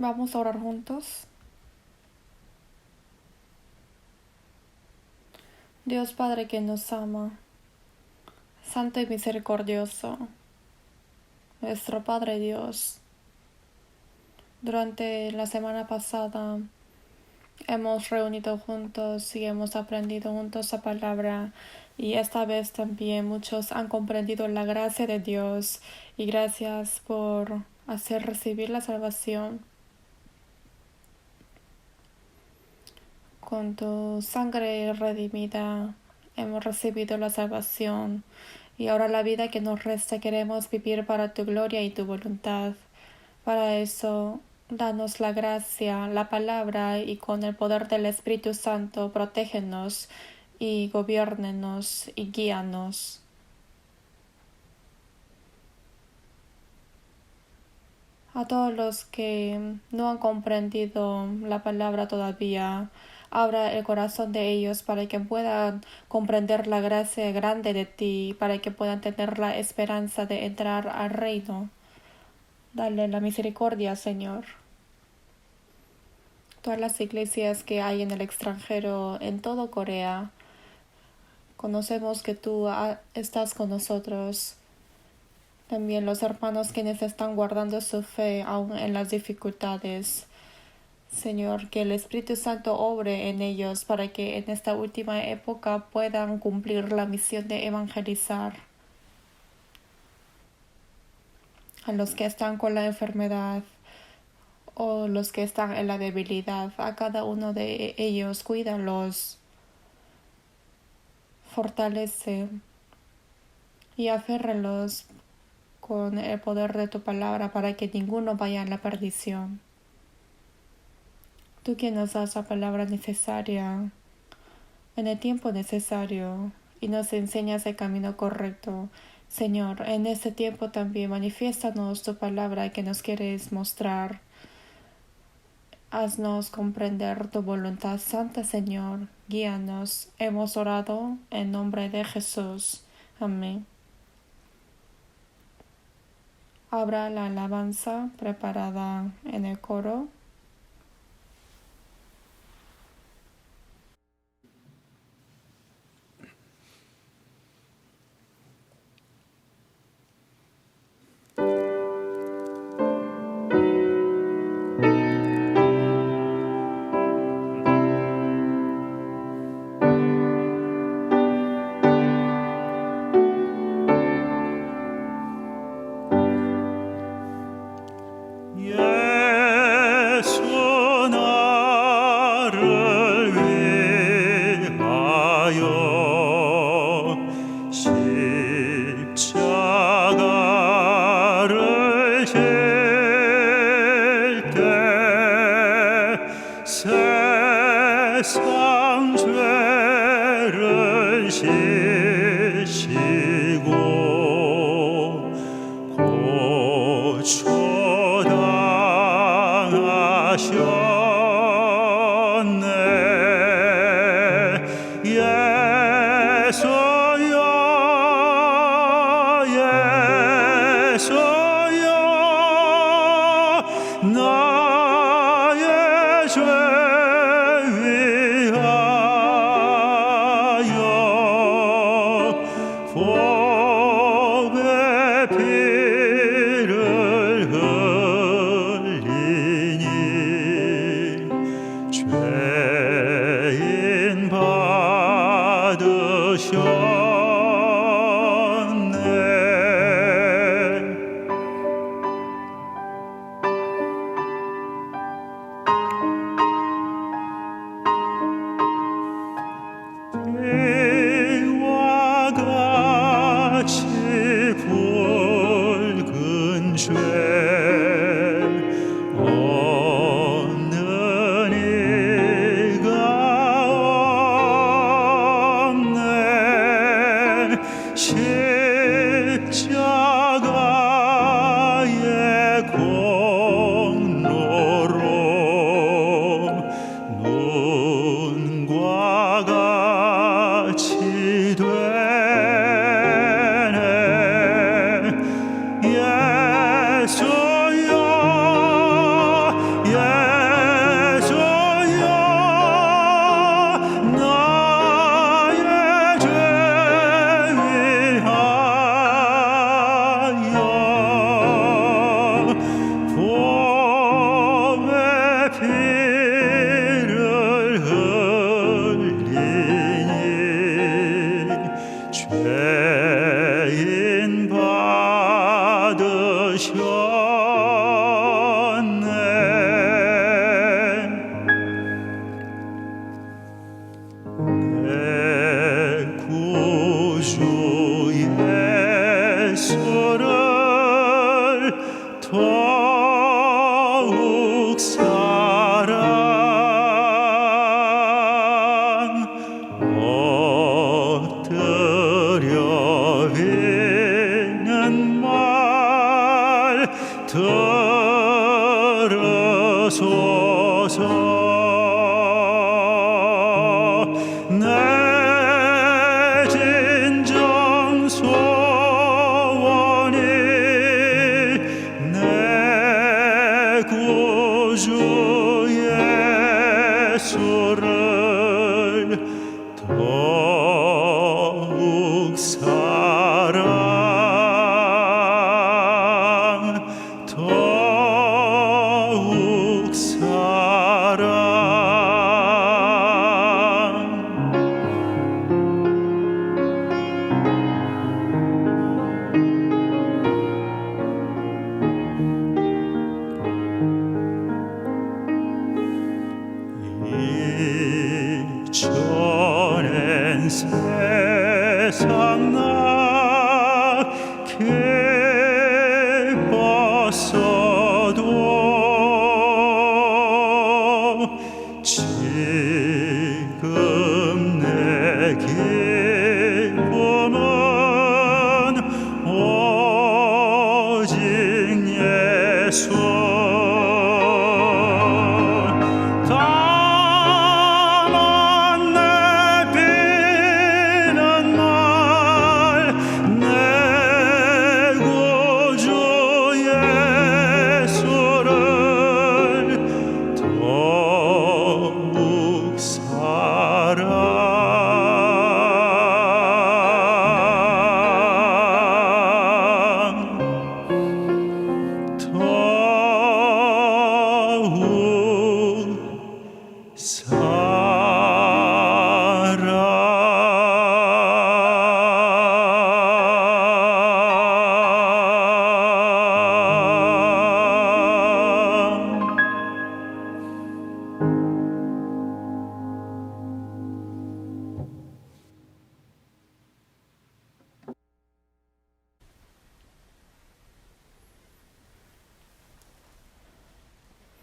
Vamos a orar juntos. Dios Padre que nos ama, Santo y misericordioso, nuestro Padre Dios, durante la semana pasada hemos reunido juntos y hemos aprendido juntos la palabra, y esta vez también muchos han comprendido la gracia de Dios, y gracias por hacer recibir la salvación. Con tu sangre redimida hemos recibido la salvación, y ahora la vida que nos resta queremos vivir para tu gloria y tu voluntad. Para eso, danos la gracia, la palabra, y con el poder del Espíritu Santo protégenos y gobiérnenos y guíanos. A todos los que no han comprendido la palabra todavía, abra el corazón de ellos para que puedan comprender la gracia grande de ti, para que puedan tener la esperanza de entrar al reino. Dale la misericordia, Señor. Todas las iglesias que hay en el extranjero, en todo Corea, conocemos que tú estás con nosotros. También los hermanos quienes están guardando su fe aún en las dificultades. Señor, que el Espíritu Santo obre en ellos para que en esta última época puedan cumplir la misión de evangelizar a los que están con la enfermedad o los que están en la debilidad. A cada uno de ellos, cuídalos, fortalece y aférralos con el poder de tu palabra para que ninguno vaya a la perdición. Tú quien nos das la palabra necesaria en el tiempo necesario y nos enseñas el camino correcto. Señor, en este tiempo también manifiéstanos tu palabra que nos quieres mostrar. Haznos comprender tu voluntad santa, Señor. Guíanos. Hemos orado en nombre de Jesús. Amén. Habrá la alabanza preparada en el coro. 세상 죄를 지시고 고초당하셨네. 예수여 예수여 나의 죄 보배 피를 흘리니 죄인 받으셨네. 이와 같이 붉은 죄 없는 이가 없네. 십자가의 공로로 눈과 같이 되네. 예수여 예수를 더욱 더욱 사랑. 이전엔 세상 낙해 벗어도 지금 내 기쁨은 오직 예수.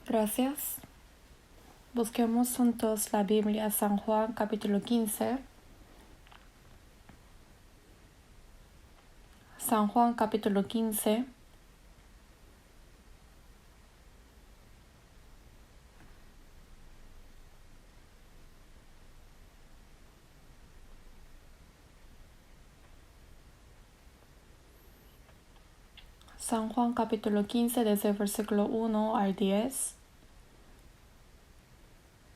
Gracias. Busquemos juntos la Biblia, San Juan capítulo 15. San Juan capítulo 15. San Juan capítulo 15 desde el versículo 1 al 10.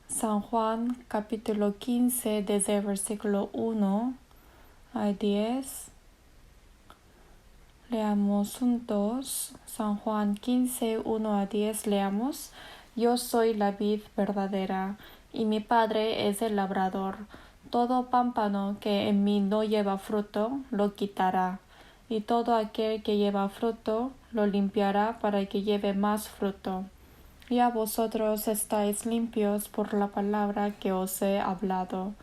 San Juan capítulo 15 desde el versículo 1 al 10. Leamos juntos. San Juan 15, 1 a 10. Leamos. Yo soy la vid verdadera, y mi Padre es el labrador. Todo pámpano que en mí no lleva fruto, lo quitará, y todo aquel que lleva fruto, lo limpiará para que lleve más fruto. Ya vosotros estáis limpios por la palabra que os he hablado.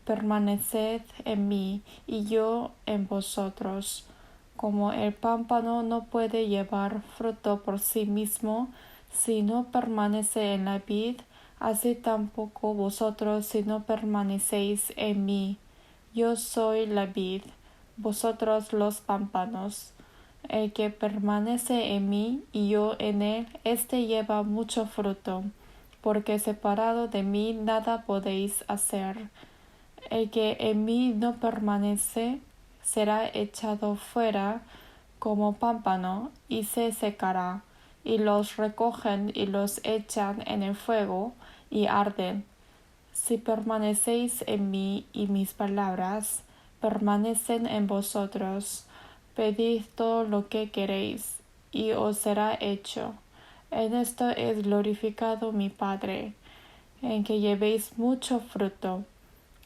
Permaneced en mí, y yo en vosotros. Como el pámpano no puede llevar fruto por sí mismo si no permanece en la vid, así tampoco vosotros si no permanecéis en mí. Yo soy la vid, vosotros los pámpanos. El que permanece en mí y yo en él, éste lleva mucho fruto, porque separado de mí nada podéis hacer. El que en mí no permanece será echado fuera como pámpano y se secará, y los recogen y los echan en el fuego y arden. Si permanecéis en mí y mis palabras permanecen en vosotros, pedid todo lo que queréis, y os será hecho. En esto es glorificado mi Padre, en que llevéis mucho fruto,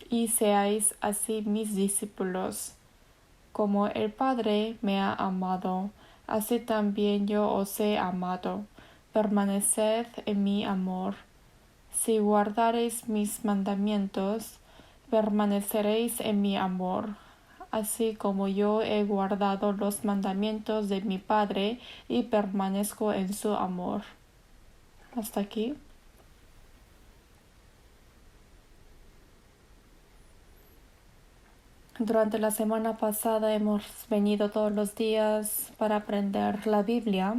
y seáis así mis discípulos. Como el Padre me ha amado, así también yo os he amado. Permaneced en mi amor. Si guardareis mis mandamientos, permaneceréis en mi amor, así como yo he guardado los mandamientos de mi Padre y permanezco en su amor. Hasta aquí. Durante la semana pasada hemos venido todos los días para aprender la Biblia.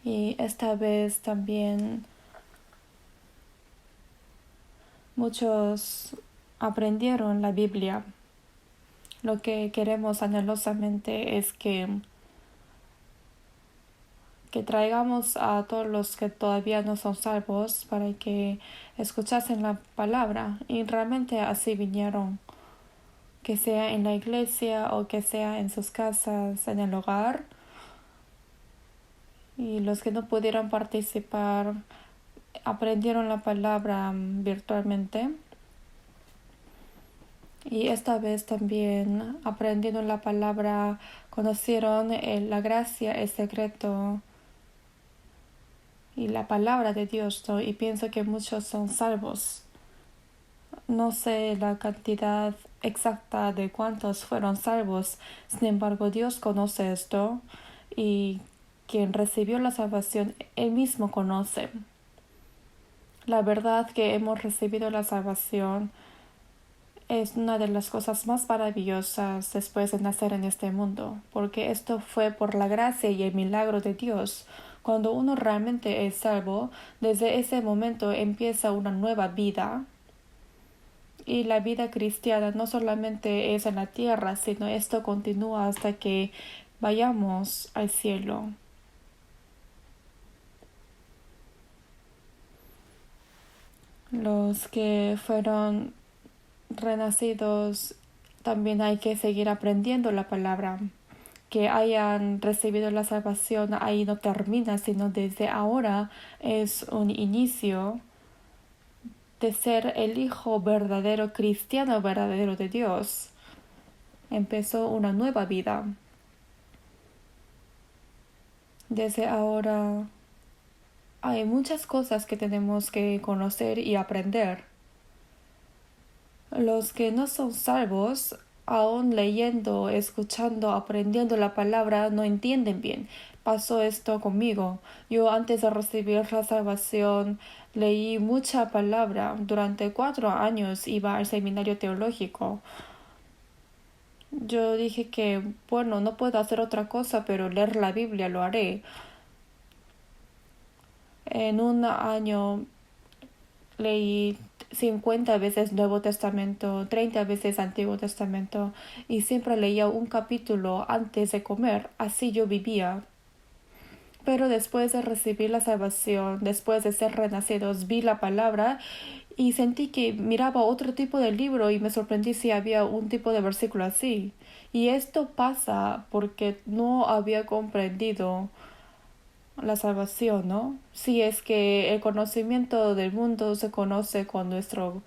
Y esta vez también muchos aprendieron la Biblia. Lo que queremos anhelosamente es que que traigamos a todos los que todavía no son salvos para que escuchasen la palabra, y realmente así vinieron, que sea en la iglesia o que sea en sus casas, en el hogar. Y los que no pudieron participar aprendieron la palabra virtualmente. Y esta vez también, aprendiendo la palabra, conocieron la gracia, el secreto y la palabra de Dios, ¿no? Y pienso que muchos son salvos. No sé la cantidad exacta de cuántos fueron salvos, sin embargo Dios conoce esto, y quien recibió la salvación, Él mismo conoce. La verdad que hemos recibido la salvación es una de las cosas más maravillosas después de nacer en este mundo, porque esto fue por la gracia y el milagro de Dios. Cuando uno realmente es salvo, desde ese momento empieza una nueva vida. Y la vida cristiana no solamente es en la tierra, sino esto continúa hasta que vayamos al cielo. Los que fueron renacidos, también hay que seguir aprendiendo la palabra. Que hayan recibido la salvación ahí no termina, sino desde ahora es un inicio de ser el hijo verdadero, cristiano verdadero de Dios. Empezó una nueva vida. Desde ahora hay muchas cosas que tenemos que conocer y aprender. Los que no son salvos, aún leyendo, escuchando, aprendiendo la palabra, no entienden bien. Pasó esto conmigo. Yo antes de recibir la salvación leí mucha palabra. Durante 4 años iba al seminario teológico. Yo dije que, bueno, no puedo hacer otra cosa, pero leer la Biblia lo haré. En un año leí 50 veces Nuevo Testamento, 30 veces Antiguo Testamento, y siempre leía un capítulo antes de comer. Así yo vivía. Pero después de recibir la salvación, después de ser renacidos, vi la palabra y sentí que miraba otro tipo de libro y me sorprendí si había un tipo de versículo así. Y esto pasa porque no había comprendido la salvación, ¿no? Si es que el conocimiento del mundo se conoce con nuestro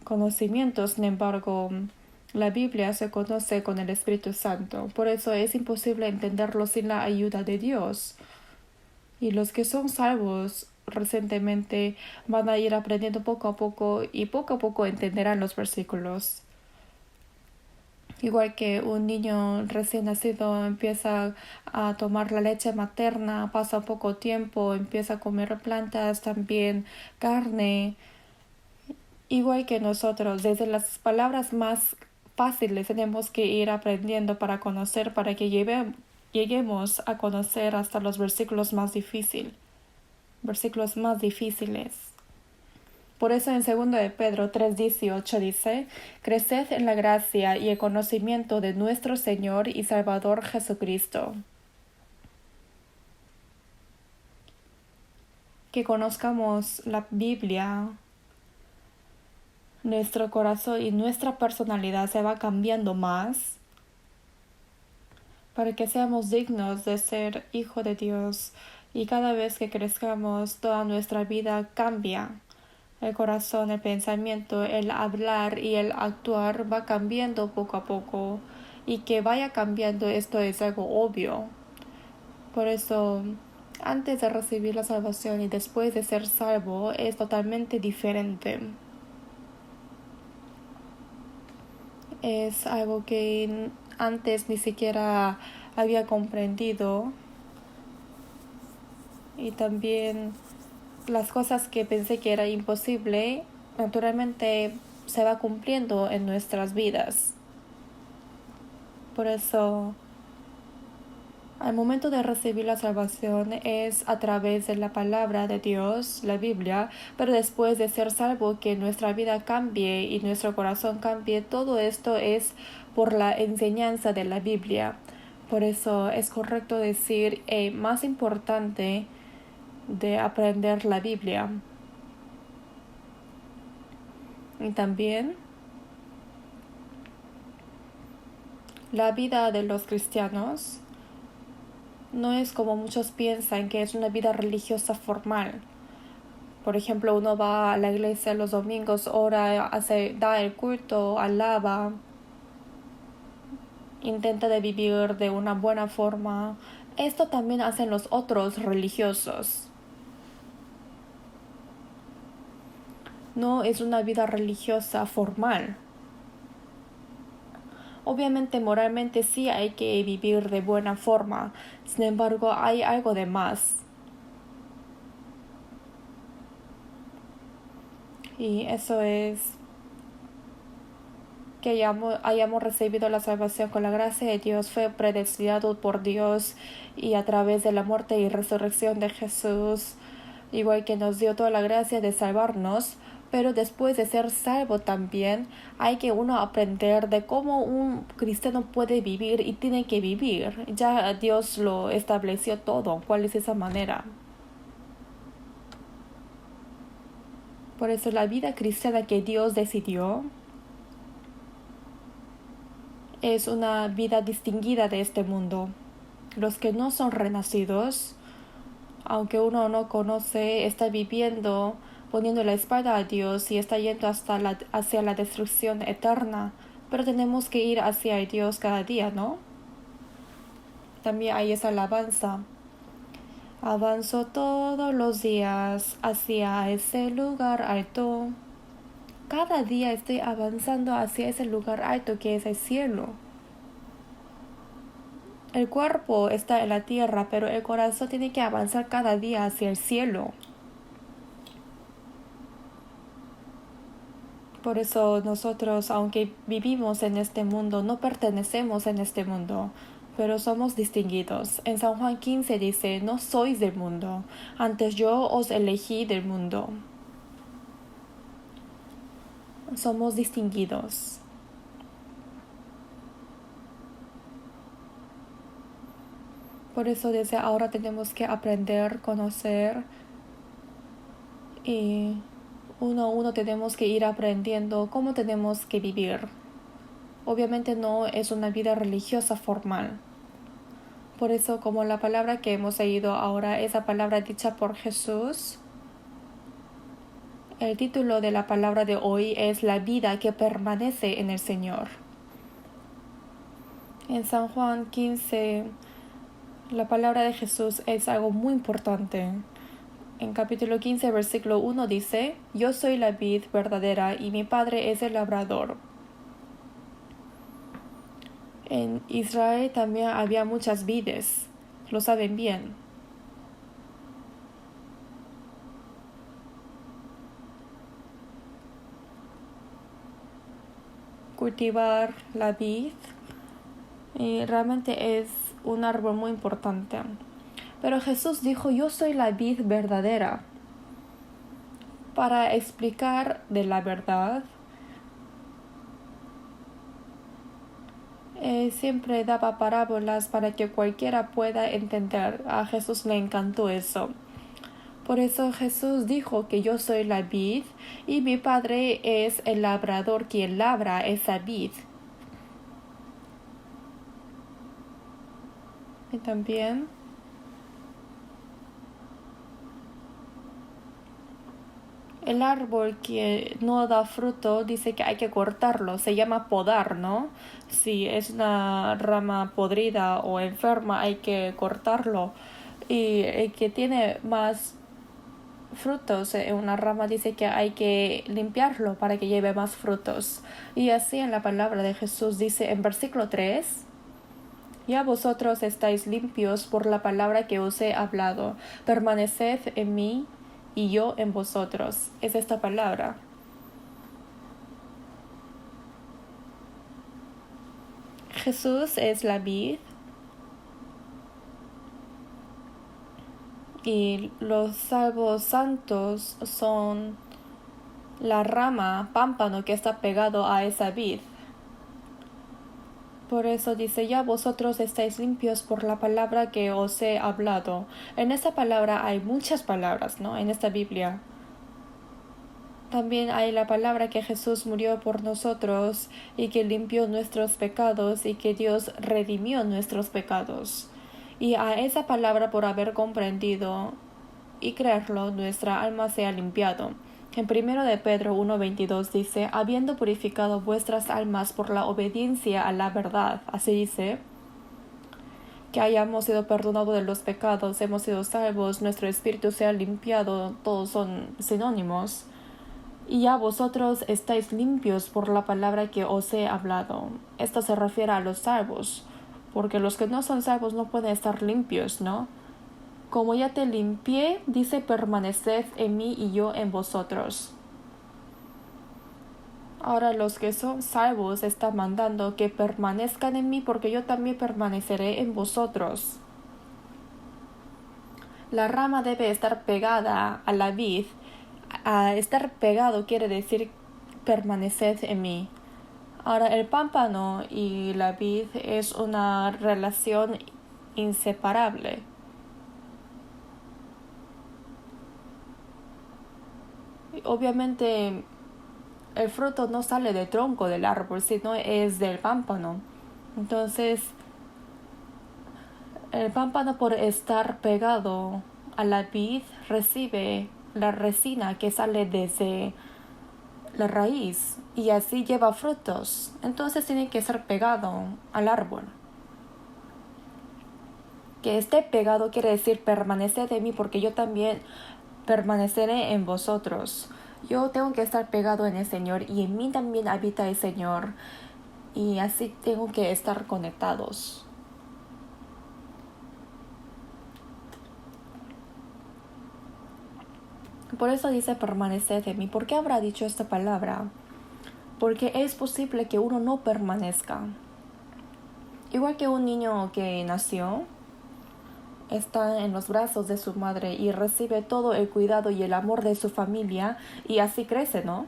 conocimiento, sin embargo, la Biblia se conoce con el Espíritu Santo. Por eso es imposible entenderlo sin la ayuda de Dios. Y los que son salvos recientemente van a ir aprendiendo poco a poco y poco a poco entenderán los versículos. Igual que un niño recién nacido empieza a tomar la leche materna, pasa poco tiempo, empieza a comer plantas, también carne. Igual que nosotros, desde las palabras más fáciles tenemos que ir aprendiendo para conocer, para que lleguemos a conocer hasta los versículos más difíciles. Por eso en 2 de Pedro 3:18 dice: creced en la gracia y el conocimiento de nuestro Señor y Salvador Jesucristo. Que conozcamos la Biblia, nuestro corazón y nuestra personalidad se va cambiando más para que seamos dignos de ser hijo de Dios, y cada vez que crezcamos toda nuestra vida cambia. El corazón, el pensamiento, el hablar y el actuar va cambiando poco a poco, y que vaya cambiando esto es algo obvio. Por eso, antes de recibir la salvación y después de ser salvo es totalmente diferente. Es algo que antes ni siquiera había comprendido, y también las cosas que pensé que era imposible, naturalmente se va cumpliendo en nuestras vidas. Por eso, al momento de recibir la salvación es a través de la palabra de Dios, la Biblia, pero después de ser salvo que nuestra vida cambie y nuestro corazón cambie, todo esto es por la enseñanza de la Biblia. Por eso es correcto decir más importante de aprender la Biblia. Y también la vida de los cristianos no es como muchos piensan, que es una vida religiosa formal. Por ejemplo, uno va a la iglesia los domingos, ora, da el culto, alaba, intenta de vivir de una buena forma. Esto también hacen los otros religiosos. No es una vida religiosa formal. Obviamente moralmente sí hay que vivir de buena forma, sin embargo hay algo de más. Y eso es que hayamos recibido la salvación con la gracia de Dios, fue predestinado por Dios y a través de la muerte y resurrección de Jesús, igual que nos dio toda la gracia de salvarnos. Pero después de ser salvo también hay que uno aprender de cómo un cristiano puede vivir y tiene que vivir. Ya Dios lo estableció todo, cuál es esa manera. Por eso la vida cristiana que Dios decidió es una vida distinguida de este mundo. Los que no son renacidos, aunque uno no conoce, está viviendo poniendo la espalda a Dios y está yendo hacia la destrucción eterna. Pero tenemos que ir hacia Dios cada día, ¿no? También hay esa alabanza. Avanzo todos los días hacia ese lugar alto. Cada día estoy avanzando hacia ese lugar alto que es el cielo. El cuerpo está en la tierra, pero el corazón tiene que avanzar cada día hacia el cielo. Por eso nosotros, aunque vivimos en este mundo, no pertenecemos en este mundo, pero somos distinguidos. En San Juan 15 dice, no sois del mundo, antes yo os elegí del mundo. Somos distinguidos. Por eso desde ahora tenemos que aprender, conocer y uno a uno tenemos que ir aprendiendo cómo tenemos que vivir. Obviamente no es una vida religiosa formal. Por eso, como la palabra que hemos leído ahora, esa palabra dicha por Jesús, el título de la palabra de hoy es la vida que permanece en el Señor. En San Juan 15, la palabra de Jesús es algo muy importante. En capítulo 15, versículo 1 dice, yo soy la vid verdadera y mi padre es el labrador. En Israel también había muchas vides, lo saben bien. Cultivar la vid realmente es un árbol muy importante. Pero Jesús dijo, yo soy la vid verdadera. Para explicar de la verdad, siempre daba parábolas para que cualquiera pueda entender. A Jesús le encantó eso. Por eso Jesús dijo que yo soy la vid y mi Padre es el labrador quien labra esa vid. Y también el árbol que no da fruto dice que hay que cortarlo, se llama podar, ¿no? Si es una rama podrida o enferma hay que cortarlo. Y el que tiene más frutos en una rama dice que hay que limpiarlo para que lleve más frutos. Y así en la palabra de Jesús dice en versículo 3, ya vosotros estáis limpios por la palabra que os he hablado, permaneced en mí y yo en vosotros. Es esta palabra. Jesús es la vid y los salvos santos son la rama, pámpano que está pegado a esa vid. Por eso dice, ya vosotros estáis limpios por la palabra que os he hablado. En esta palabra hay muchas palabras, ¿no? En esta Biblia. También hay la palabra que Jesús murió por nosotros y que limpió nuestros pecados y que Dios redimió nuestros pecados. Y a esa palabra, por haber comprendido y creerlo, nuestra alma se ha limpiado. En 1 de Pedro 1:22 dice, habiendo purificado vuestras almas por la obediencia a la verdad, así dice, que hayamos sido perdonados de los pecados, hemos sido salvos, nuestro espíritu se ha limpiado, todos son sinónimos. Y ya vosotros estáis limpios por la palabra que os he hablado. Esto se refiere a los salvos, porque los que no son salvos no pueden estar limpios, ¿no? Como ya te limpié, dice, permaneced en mí y yo en vosotros. Ahora los que son salvos están mandando que permanezcan en mí porque yo también permaneceré en vosotros. La rama debe estar pegada a la vid. A estar pegado quiere decir permaneced en mí. Ahora el pámpano y la vid es una relación inseparable. Obviamente el fruto no sale del tronco del árbol, sino es del pámpano. Entonces, el pámpano, por estar pegado a la vid, recibe la resina que sale desde la raíz y así lleva frutos. Entonces tiene que ser pegado al árbol. Que esté pegado quiere decir permanecer de mí porque yo también permaneceré en vosotros. Yo tengo que estar pegado en el Señor y en mí también habita el Señor. Y así tengo que estar conectados. Por eso dice permanecer en mí. ¿Por qué habrá dicho esta palabra? Porque es posible que uno no permanezca. Igual que un niño que nació, está en los brazos de su madre y recibe todo el cuidado y el amor de su familia y así crece, ¿no?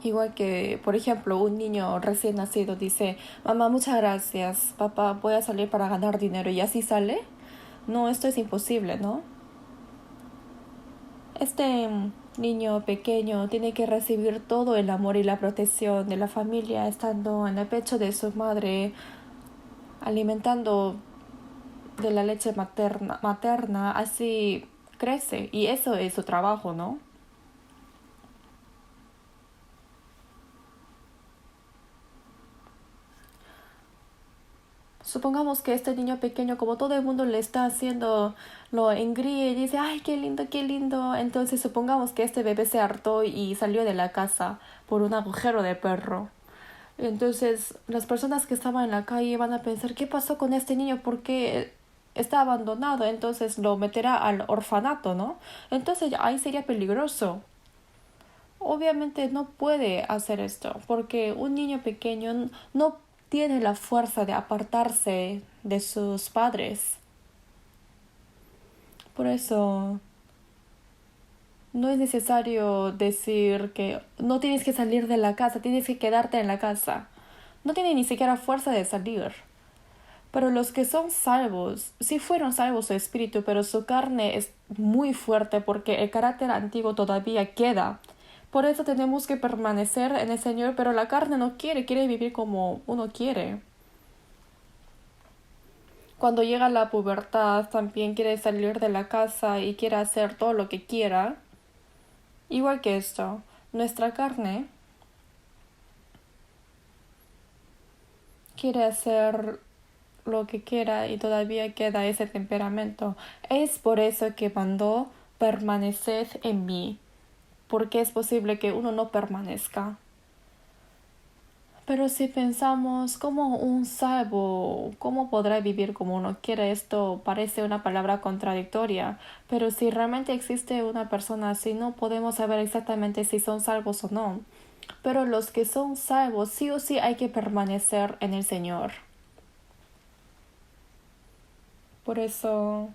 Igual que, por ejemplo, un niño recién nacido dice, mamá, muchas gracias, papá, voy a salir para ganar dinero y así sale. No, esto es imposible, ¿no? Este niño pequeño tiene que recibir todo el amor y la protección de la familia estando en el pecho de su madre, alimentando de la leche materna, así crece y eso es su trabajo, ¿no? Supongamos que este niño pequeño, como todo el mundo le está haciendo, lo engríe y dice, ay, qué lindo, qué lindo. Entonces supongamos que este bebé se hartó y salió de la casa por un agujero de perro. Entonces las personas que estaban en la calle van a pensar, ¿qué pasó con este niño? ¿Por qué está abandonado? Entonces lo meterá al orfanato, ¿no? Entonces ahí sería peligroso. Obviamente no puede hacer esto porque un niño pequeño no tiene la fuerza de apartarse de sus padres. Por eso no es necesario decir que no tienes que salir de la casa, tienes que quedarte en la casa. No tiene ni siquiera fuerza de salir. Pero los que son salvos, sí fueron salvos su espíritu, pero su carne es muy fuerte porque el carácter antiguo todavía queda. Por eso tenemos que permanecer en el Señor, pero la carne no quiere, quiere vivir como uno quiere. Cuando llega la pubertad también quiere salir de la casa y quiere hacer todo lo que quiera. Igual que esto, nuestra carne quiere hacer lo que quiera y todavía queda ese temperamento. Es por eso que mandó permaneced en mí, porque es posible que uno no permanezca. Pero si pensamos como un salvo, ¿cómo podrá vivir como uno quiere? Esto parece una palabra contradictoria, pero si realmente existe una persona así, no podemos saber exactamente si son salvos o no. Pero los que son salvos, sí o sí hay que permanecer en el Señor. Por eso,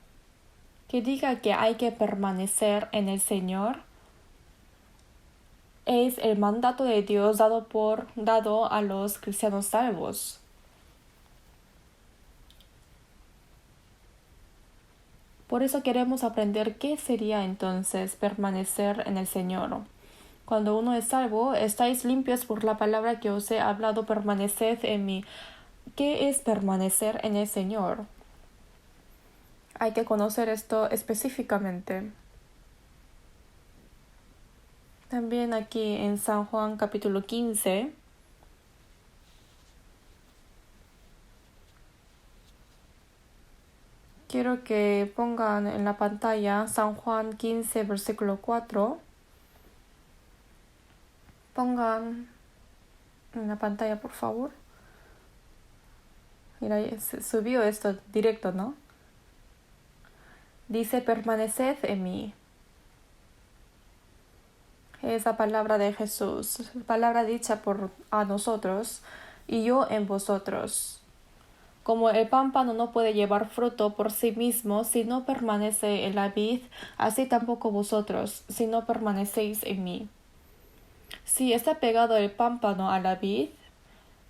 que diga que hay que permanecer en el Señor, es el mandato de Dios dado a los cristianos salvos. Por eso queremos aprender qué sería entonces permanecer en el Señor. Cuando uno es salvo, estáis limpios por la palabra que os he hablado, permaneced en mí. ¿Qué es permanecer en el Señor? Hay que conocer esto específicamente. También aquí en San Juan capítulo 15, quiero que pongan en la pantalla San Juan 15, versículo 4. Pongan en la pantalla, por favor. Mira, se subió esto directo, ¿no? Dice, permaneced en mí. Es la palabra de Jesús, palabra dicha a nosotros, y yo en vosotros. Como el pámpano no puede llevar fruto por sí mismo si no permanece en la vid, así tampoco vosotros, si no permanecéis en mí. Si está pegado el pámpano a la vid,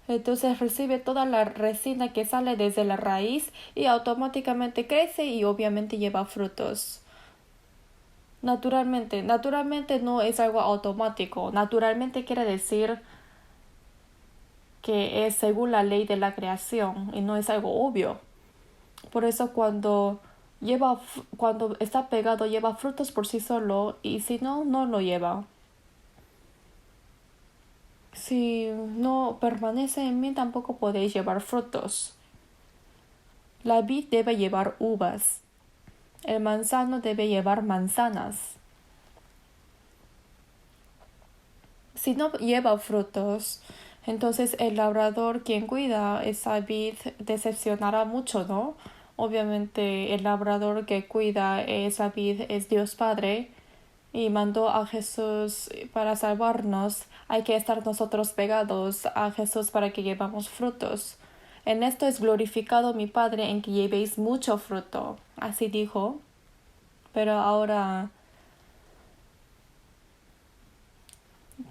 entonces recibe toda la resina que sale desde la raíz y automáticamente crece y obviamente lleva frutos. Naturalmente no es algo automático. Naturalmente quiere decir que es según la ley de la creación y no es algo obvio. Por eso cuando está pegado lleva frutos por sí solo y si no, no lo lleva. Si no permanece en mí, tampoco podéis llevar frutos. La vid debe llevar uvas. El manzano debe llevar manzanas. Si no lleva frutos, entonces el labrador quien cuida esa vid decepcionará mucho, ¿no? Obviamente el labrador que cuida esa vid es Dios Padre y mandó a Jesús para salvarnos. Hay que estar nosotros pegados a Jesús para que llevamos frutos. En esto es glorificado mi Padre, en que llevéis mucho fruto. Así dijo. Pero ahora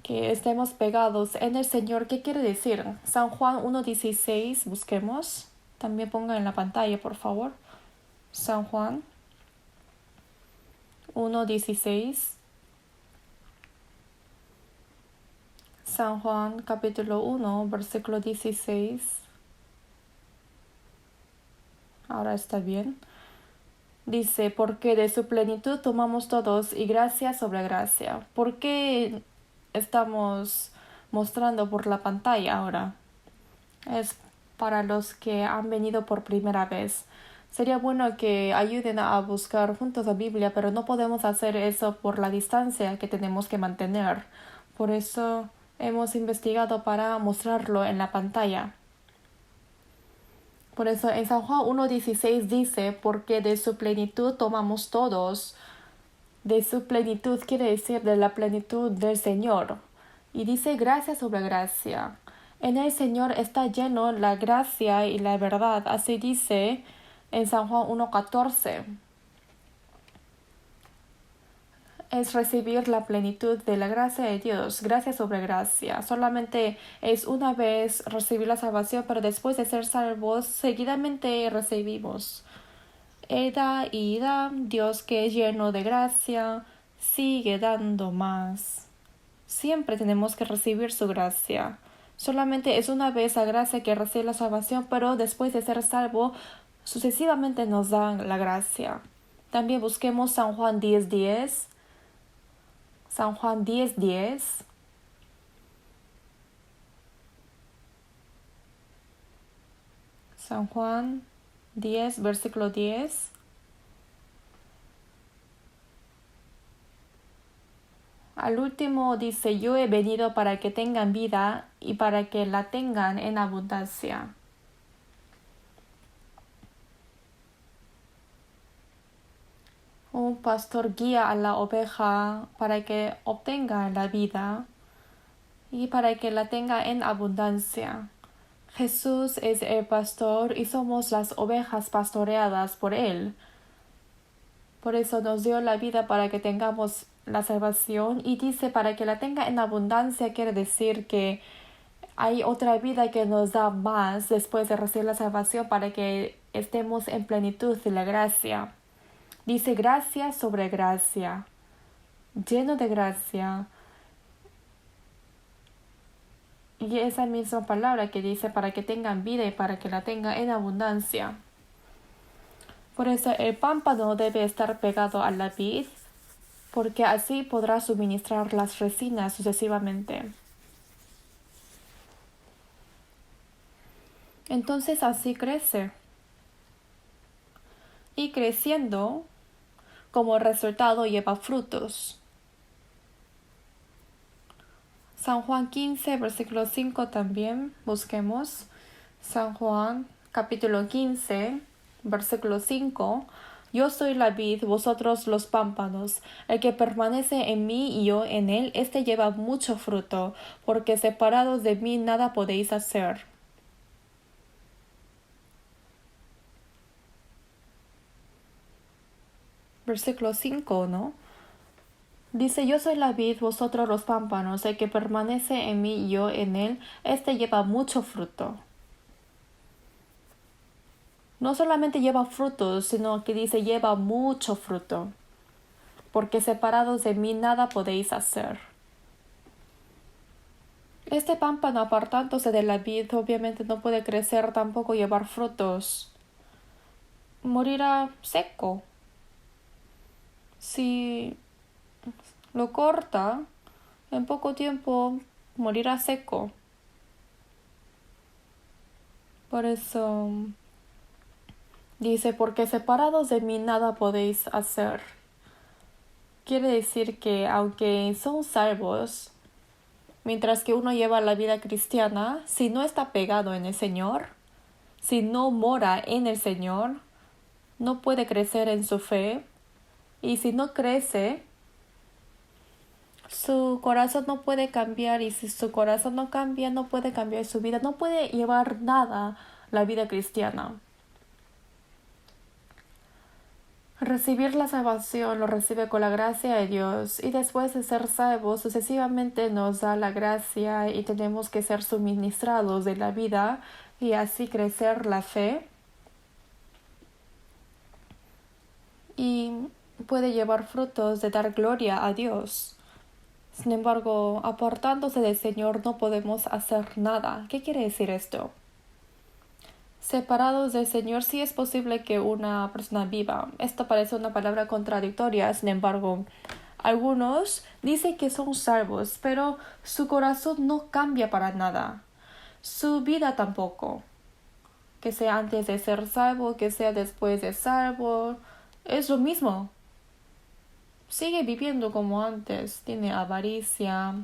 que estemos pegados en el Señor, ¿qué quiere decir? San Juan 1:16, busquemos. También pongan en la pantalla, por favor. San Juan 1:16. San Juan capítulo 1, versículo 16. Ahora está bien. Dice, porque de su plenitud tomamos todos y gracia sobre gracia. ¿Por qué estamos mostrando por la pantalla ahora? Es para los que han venido por primera vez. Sería bueno que ayuden a buscar juntos la Biblia, pero no podemos hacer eso por la distancia que tenemos que mantener. Por eso hemos investigado para mostrarlo en la pantalla. Por eso en San Juan 1:16 dice, porque de su plenitud tomamos todos. De su plenitud quiere decir de la plenitud del Señor. Y dice gracia sobre gracia. En el Señor está lleno la gracia y la verdad. Así dice en San Juan 1:14. Es recibir la plenitud de la gracia de Dios, gracia sobre gracia. Solamente es una vez recibir la salvación, pero después de ser salvos, seguidamente recibimos. Da y da, Dios que es lleno de gracia, sigue dando más. Siempre tenemos que recibir su gracia. Solamente es una vez la gracia que recibe la salvación, pero después de ser salvo, sucesivamente nos dan la gracia. También busquemos San Juan 10:10. San Juan 10:10. San Juan 10, versículo 10. Al último dice, yo he venido para que tengan vida y para que la tengan en abundancia. Un pastor guía a la oveja para que obtenga la vida y para que la tenga en abundancia. Jesús es el pastor y somos las ovejas pastoreadas por él. Por eso nos dio la vida para que tengamos la salvación, y dice para que la tenga en abundancia, quiere decir que hay otra vida que nos da más después de recibir la salvación para que estemos en plenitud de la gracia. Dice gracia sobre gracia, lleno de gracia. Y esa misma palabra que dice para que tengan vida y para que la tengan en abundancia. Por eso el pámpano debe estar pegado a la vid, porque así podrá suministrar las resinas sucesivamente. Entonces así crece. Y creciendo, como resultado lleva frutos. San Juan 15, versículo 5 también, busquemos. San Juan, capítulo 15, versículo 5. Yo soy la vid, vosotros los pámpanos. El que permanece en mí y yo en él, éste lleva mucho fruto, porque separados de mí nada podéis hacer. Versículo 5, ¿no? Dice, yo soy la vid, vosotros los pámpanos, el que permanece en mí y yo en él, éste lleva mucho fruto. No solamente lleva frutos, sino que dice lleva mucho fruto, porque separados de mí nada podéis hacer. Este pámpano, apartándose de la vid, obviamente no puede crecer, tampoco llevar frutos. Morirá seco. Si lo corta, en poco tiempo morirá seco. Por eso dice, porque separados de mí nada podéis hacer. Quiere decir que aunque son salvos, mientras que uno lleva la vida cristiana, si no está pegado en el Señor, si no mora en el Señor, no puede crecer en su fe. Y si no crece, su corazón no puede cambiar, y si su corazón no cambia, no puede cambiar su vida, no puede llevar nada la vida cristiana. Recibir la salvación lo recibe con la gracia de Dios, y después de ser salvos sucesivamente nos da la gracia y tenemos que ser suministrados de la vida y así crecer la fe. Y puede llevar frutos de dar gloria a Dios. Sin embargo, apartándose del Señor no podemos hacer nada. ¿Qué quiere decir esto? Separados del Señor sí es posible que una persona viva. Esto parece una palabra contradictoria, sin embargo, algunos dicen que son salvos, pero su corazón no cambia para nada. Su vida tampoco. Que sea antes de ser salvo, que sea después de salvo, es lo mismo. Sigue viviendo como antes, tiene avaricia.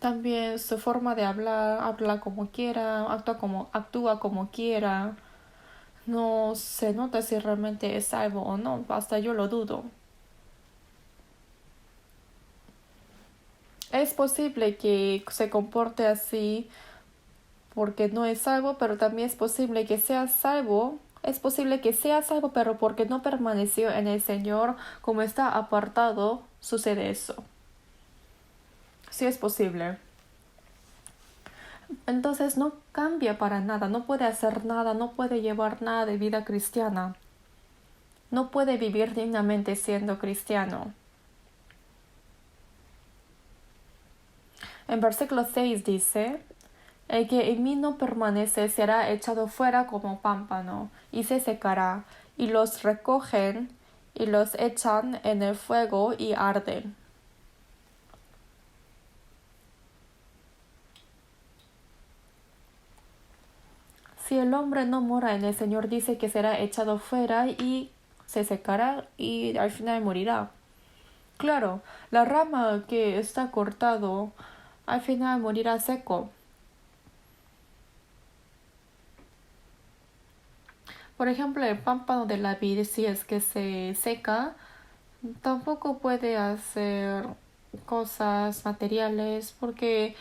También su forma de hablar, habla como quiera, actúa como quiera. No se nota si realmente es salvo o no, hasta yo lo dudo. Es posible que se comporte así porque no es salvo, pero también es posible que sea salvo. Es posible que sea salvo, pero porque no permaneció en el Señor, como está apartado, sucede eso. Sí es posible. Entonces no cambia para nada, no puede hacer nada, no puede llevar nada de vida cristiana. No puede vivir dignamente siendo cristiano. En versículo 6 dice, el que en mí no permanece será echado fuera como pámpano, y se secará, y los recogen, y los echan en el fuego, y arden. Si el hombre no mora en el Señor, dice que será echado fuera, y se secará, y al final morirá. Claro, la rama que está cortado, al final morirá seco. Por ejemplo, el pámpano de la vid, si es que se seca, tampoco puede hacer cosas materiales porque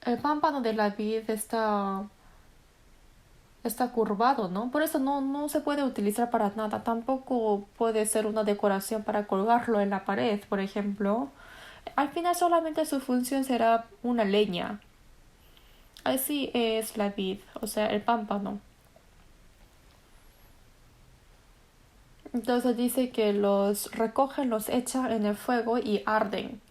el pámpano de la vid está está curvado, ¿no? Por eso no se puede utilizar para nada. Tampoco puede ser una decoración para colgarlo en la pared, por ejemplo. Al final solamente su función será una leña. Así es la vid, o sea, el pámpano. Entonces dice que los recogen, los echan en el fuego y arden.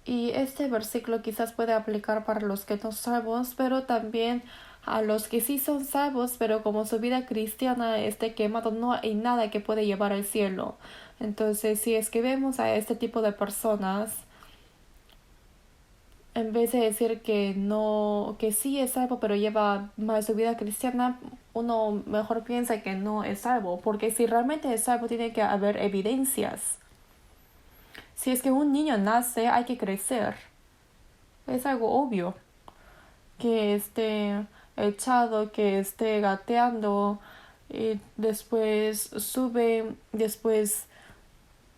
Y este versículo quizás puede aplicar para los que no salvos, pero también a los que sí son salvos, pero como su vida cristiana esté quemado, no hay nada que puede llevar al cielo. Entonces, si es que vemos a este tipo de personas, en vez de decir que no, que sí es salvo, pero lleva mal su vida cristiana, uno mejor piensa que no es salvo, porque si realmente es salvo, tiene que haber evidencias. Si es que un niño nace, hay que crecer. Es algo obvio. Que esté echado, que esté gateando, y después sube, después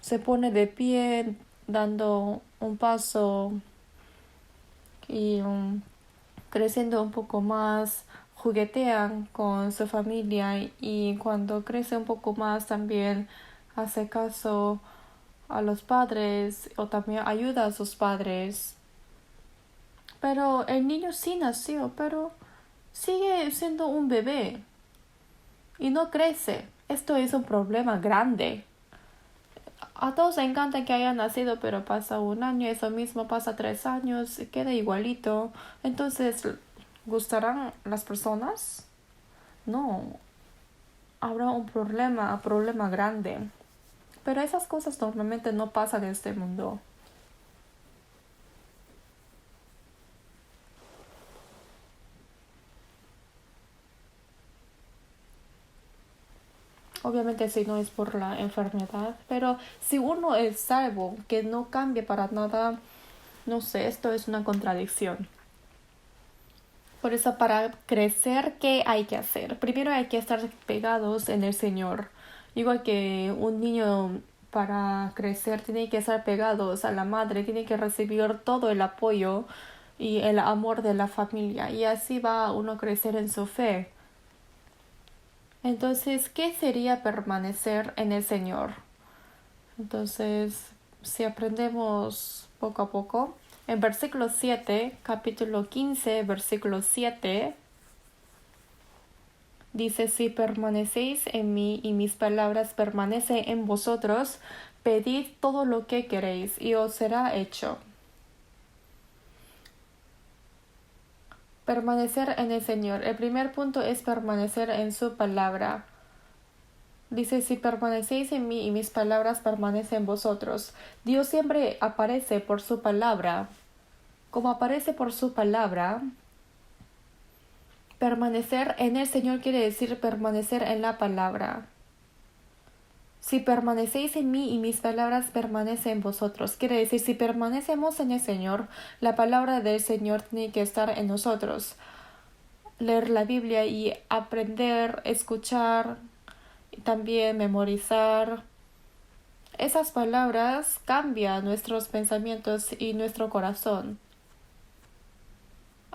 se pone de pie, dando un paso y creciendo un poco más, juguetean con su familia y cuando crece un poco más también hace caso a los padres o también ayuda a sus padres. Pero el niño sí nació, pero sigue siendo un bebé y no crece. Esto es un problema grande. A todos les encanta que haya nacido, pero pasa un año, eso mismo pasa 3 años, queda igualito. Entonces, ¿gustarán las personas? No, habrá un problema grande. Pero esas cosas normalmente no pasan en este mundo. Obviamente si no es por la enfermedad, pero si uno es salvo, que no cambie para nada, no sé, esto es una contradicción. Por eso para crecer, ¿qué hay que hacer? Primero hay que estar pegados en el Señor. Igual que un niño para crecer tiene que estar pegados a la madre, tiene que recibir todo el apoyo y el amor de la familia. Y así va uno a crecer en su fe. Entonces, ¿qué sería permanecer en el Señor? Entonces, si aprendemos poco a poco, en versículo 7, capítulo 15, versículo 7, dice, si permanecéis en mí y mis palabras permanecen en vosotros, pedid todo lo que queréis y os será hecho. Permanecer en el Señor. El primer punto es permanecer en su palabra. Dice, si permanecéis en mí y mis palabras permanecen en vosotros. Dios siempre aparece por su palabra. Como aparece por su palabra, permanecer en el Señor quiere decir permanecer en la palabra. Si permanecéis en mí y mis palabras permanecen en vosotros. Quiere decir, si permanecemos en el Señor, la palabra del Señor tiene que estar en nosotros. Leer la Biblia y aprender, escuchar, y también memorizar. Esas palabras cambian nuestros pensamientos y nuestro corazón.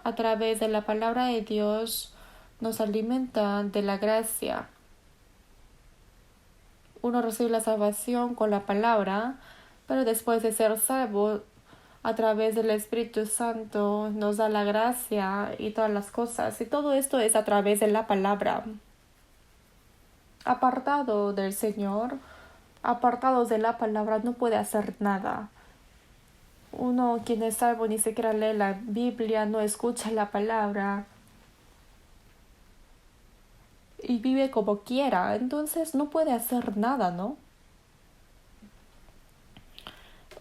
A través de la palabra de Dios nos alimenta de la gracia. Uno recibe la salvación con la palabra, pero después de ser salvo, a través del Espíritu Santo nos da la gracia y todas las cosas. Y todo esto es a través de la palabra. Apartado del Señor, apartados de la palabra, no puede hacer nada. Uno, quien es salvo, ni siquiera lee la Biblia, no escucha la palabra y vive como quiera, entonces no puede hacer nada, ¿no?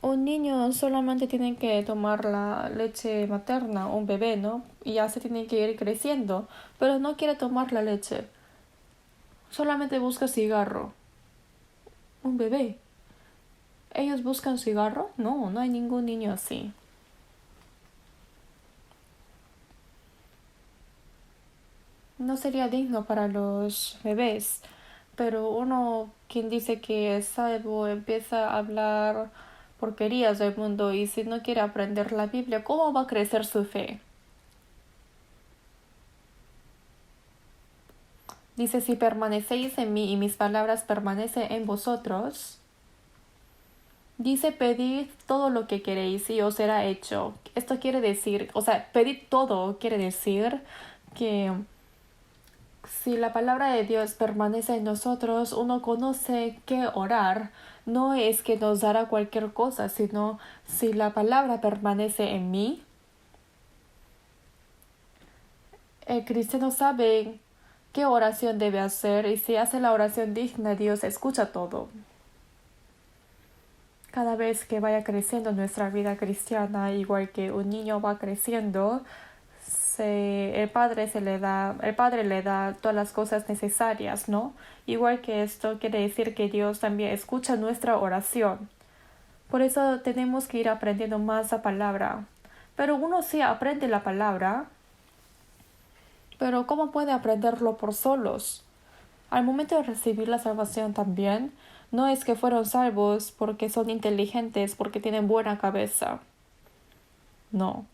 Un niño solamente tiene que tomar la leche materna, un bebé, ¿no? Y ya se tiene que ir creciendo, pero no quiere tomar la leche. Solamente busca cigarro. Un bebé. ¿Ellos buscan cigarro? No, no hay ningún niño así. No sería digno para los bebés, pero uno quien dice que es salvo empieza a hablar porquerías del mundo y si no quiere aprender la Biblia, ¿cómo va a crecer su fe? Dice, si permanecéis en mí y mis palabras permanecen en vosotros, dice, pedid todo lo que queréis y os será hecho. Esto quiere decir, pedid todo quiere decir que si la palabra de Dios permanece en nosotros, uno conoce qué orar. No es que nos dará cualquier cosa, sino si la palabra permanece en mí, el cristiano sabe qué oración debe hacer y si hace la oración digna, Dios escucha todo. Cada vez que vaya creciendo nuestra vida cristiana, igual que un niño va creciendo, el padre le da todas las cosas necesarias, ¿no? Igual que esto quiere decir que Dios también escucha nuestra oración. Por eso tenemos que ir aprendiendo más la palabra. Pero uno sí aprende la palabra, pero ¿cómo puede aprenderlo por solos? Al momento de recibir la salvación también, no es que fueron salvos porque son inteligentes, porque tienen buena cabeza. No,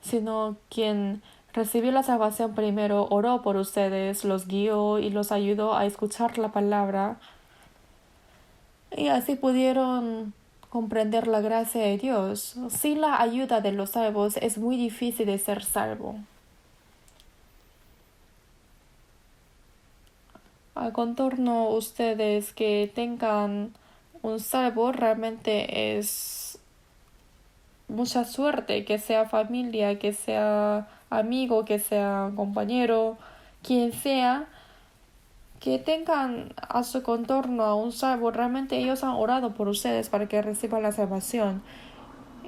sino quien recibió la salvación primero oró por ustedes, los guió y los ayudó a escuchar la palabra. Y así pudieron comprender la gracia de Dios. Sin la ayuda de los salvos es muy difícil de ser salvo. Al contorno ustedes que tengan un salvo realmente es mucha suerte, que sea familia, que sea amigo, que sea compañero, quien sea, que tengan a su contorno a un salvo, realmente ellos han orado por ustedes para que reciban la salvación.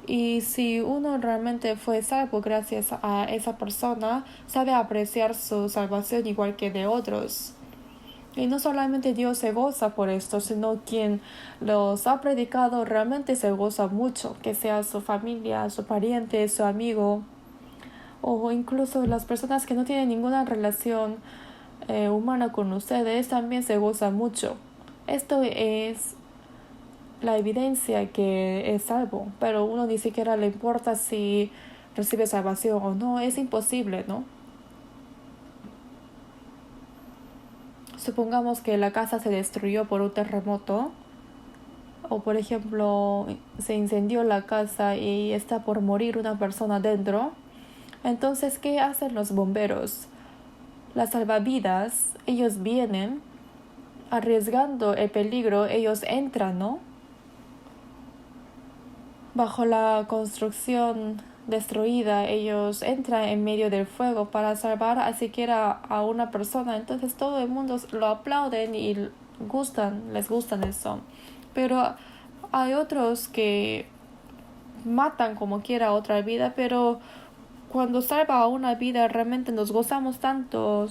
Y si uno realmente fue salvo gracias a esa persona, sabe apreciar su salvación igual que de otros. Y no solamente Dios se goza por esto, sino quien los ha predicado realmente se goza mucho, que sea su familia, su pariente, su amigo, o incluso las personas que no tienen ninguna relación humana con ustedes también se gozan mucho. Esto es la evidencia que es salvo, pero uno ni siquiera le importa si recibe salvación o no, es imposible, ¿no? Supongamos que la casa se destruyó por un terremoto o por ejemplo se incendió la casa y está por morir una persona dentro. Entonces, ¿qué hacen los bomberos? Las salvavidas, ellos vienen arriesgando el peligro, ellos entran, ¿no? Bajo la construcción destruida, ellos entran en medio del fuego para salvar a siquiera a una persona. Entonces todo el mundo lo aplauden y les gustan eso. Pero hay otros que matan como quiera otra vida, pero cuando salva a una vida realmente nos gozamos tanto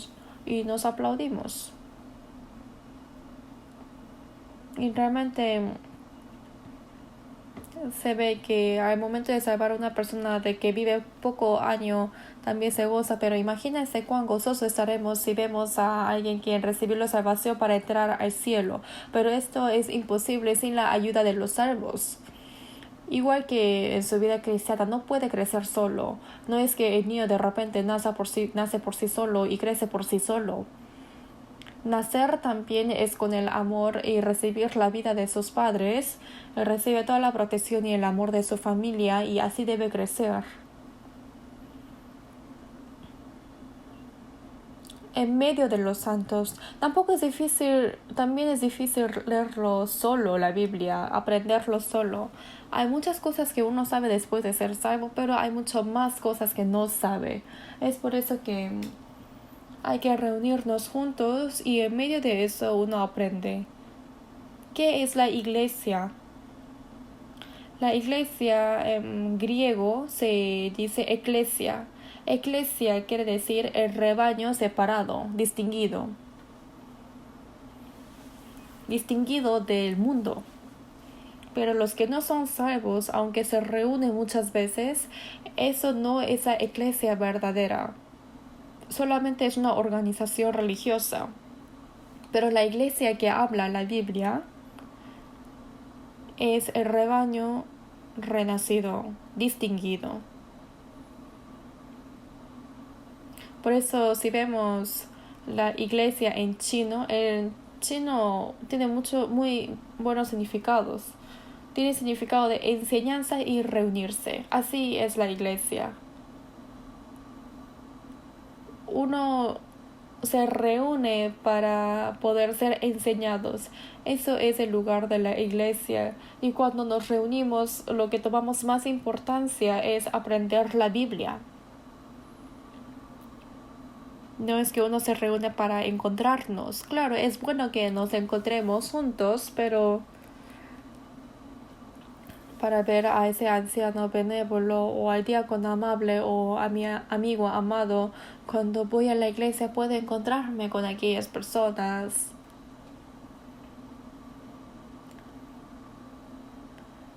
y nos aplaudimos. Y realmente se ve que al momento de salvar a una persona de que vive poco año también se goza, pero imagínense cuán gozosos estaremos si vemos a alguien quien recibió la salvación para entrar al cielo, pero esto es imposible sin la ayuda de los salvos. Igual que en su vida cristiana no puede crecer solo, no es que el niño de repente nace por sí solo y crece por sí solo. Nacer también es con el amor y recibir la vida de sus padres, recibe toda la protección y el amor de su familia y así debe crecer. En medio de los santos, también es difícil leerlo solo, la Biblia, aprenderlo solo. Hay muchas cosas que uno sabe después de ser salvo, pero hay mucho más cosas que no sabe. Es por eso que hay que reunirnos juntos y en medio de eso uno aprende. ¿Qué es la iglesia? La iglesia en griego se dice eclesia. Eclesia quiere decir el rebaño separado, distinguido del mundo. Pero los que no son salvos, aunque se reúnen muchas veces, eso no es la iglesia verdadera. Solamente es una organización religiosa. Pero la iglesia que habla la Biblia es el rebaño renacido, distinguido. Por eso si vemos la iglesia en chino, el chino tiene muy buenos significados. Tiene significado de enseñanza y reunirse. Así es la iglesia. Uno se reúne para poder ser enseñados. Eso es el lugar de la iglesia. Y cuando nos reunimos, lo que tomamos más importancia es aprender la Biblia. No es que uno se reúne para encontrarnos. Claro, es bueno que nos encontremos juntos, pero para ver a ese anciano benévolo o al diácono amable o a mi amigo amado, cuando voy a la iglesia puedo encontrarme con aquellas personas.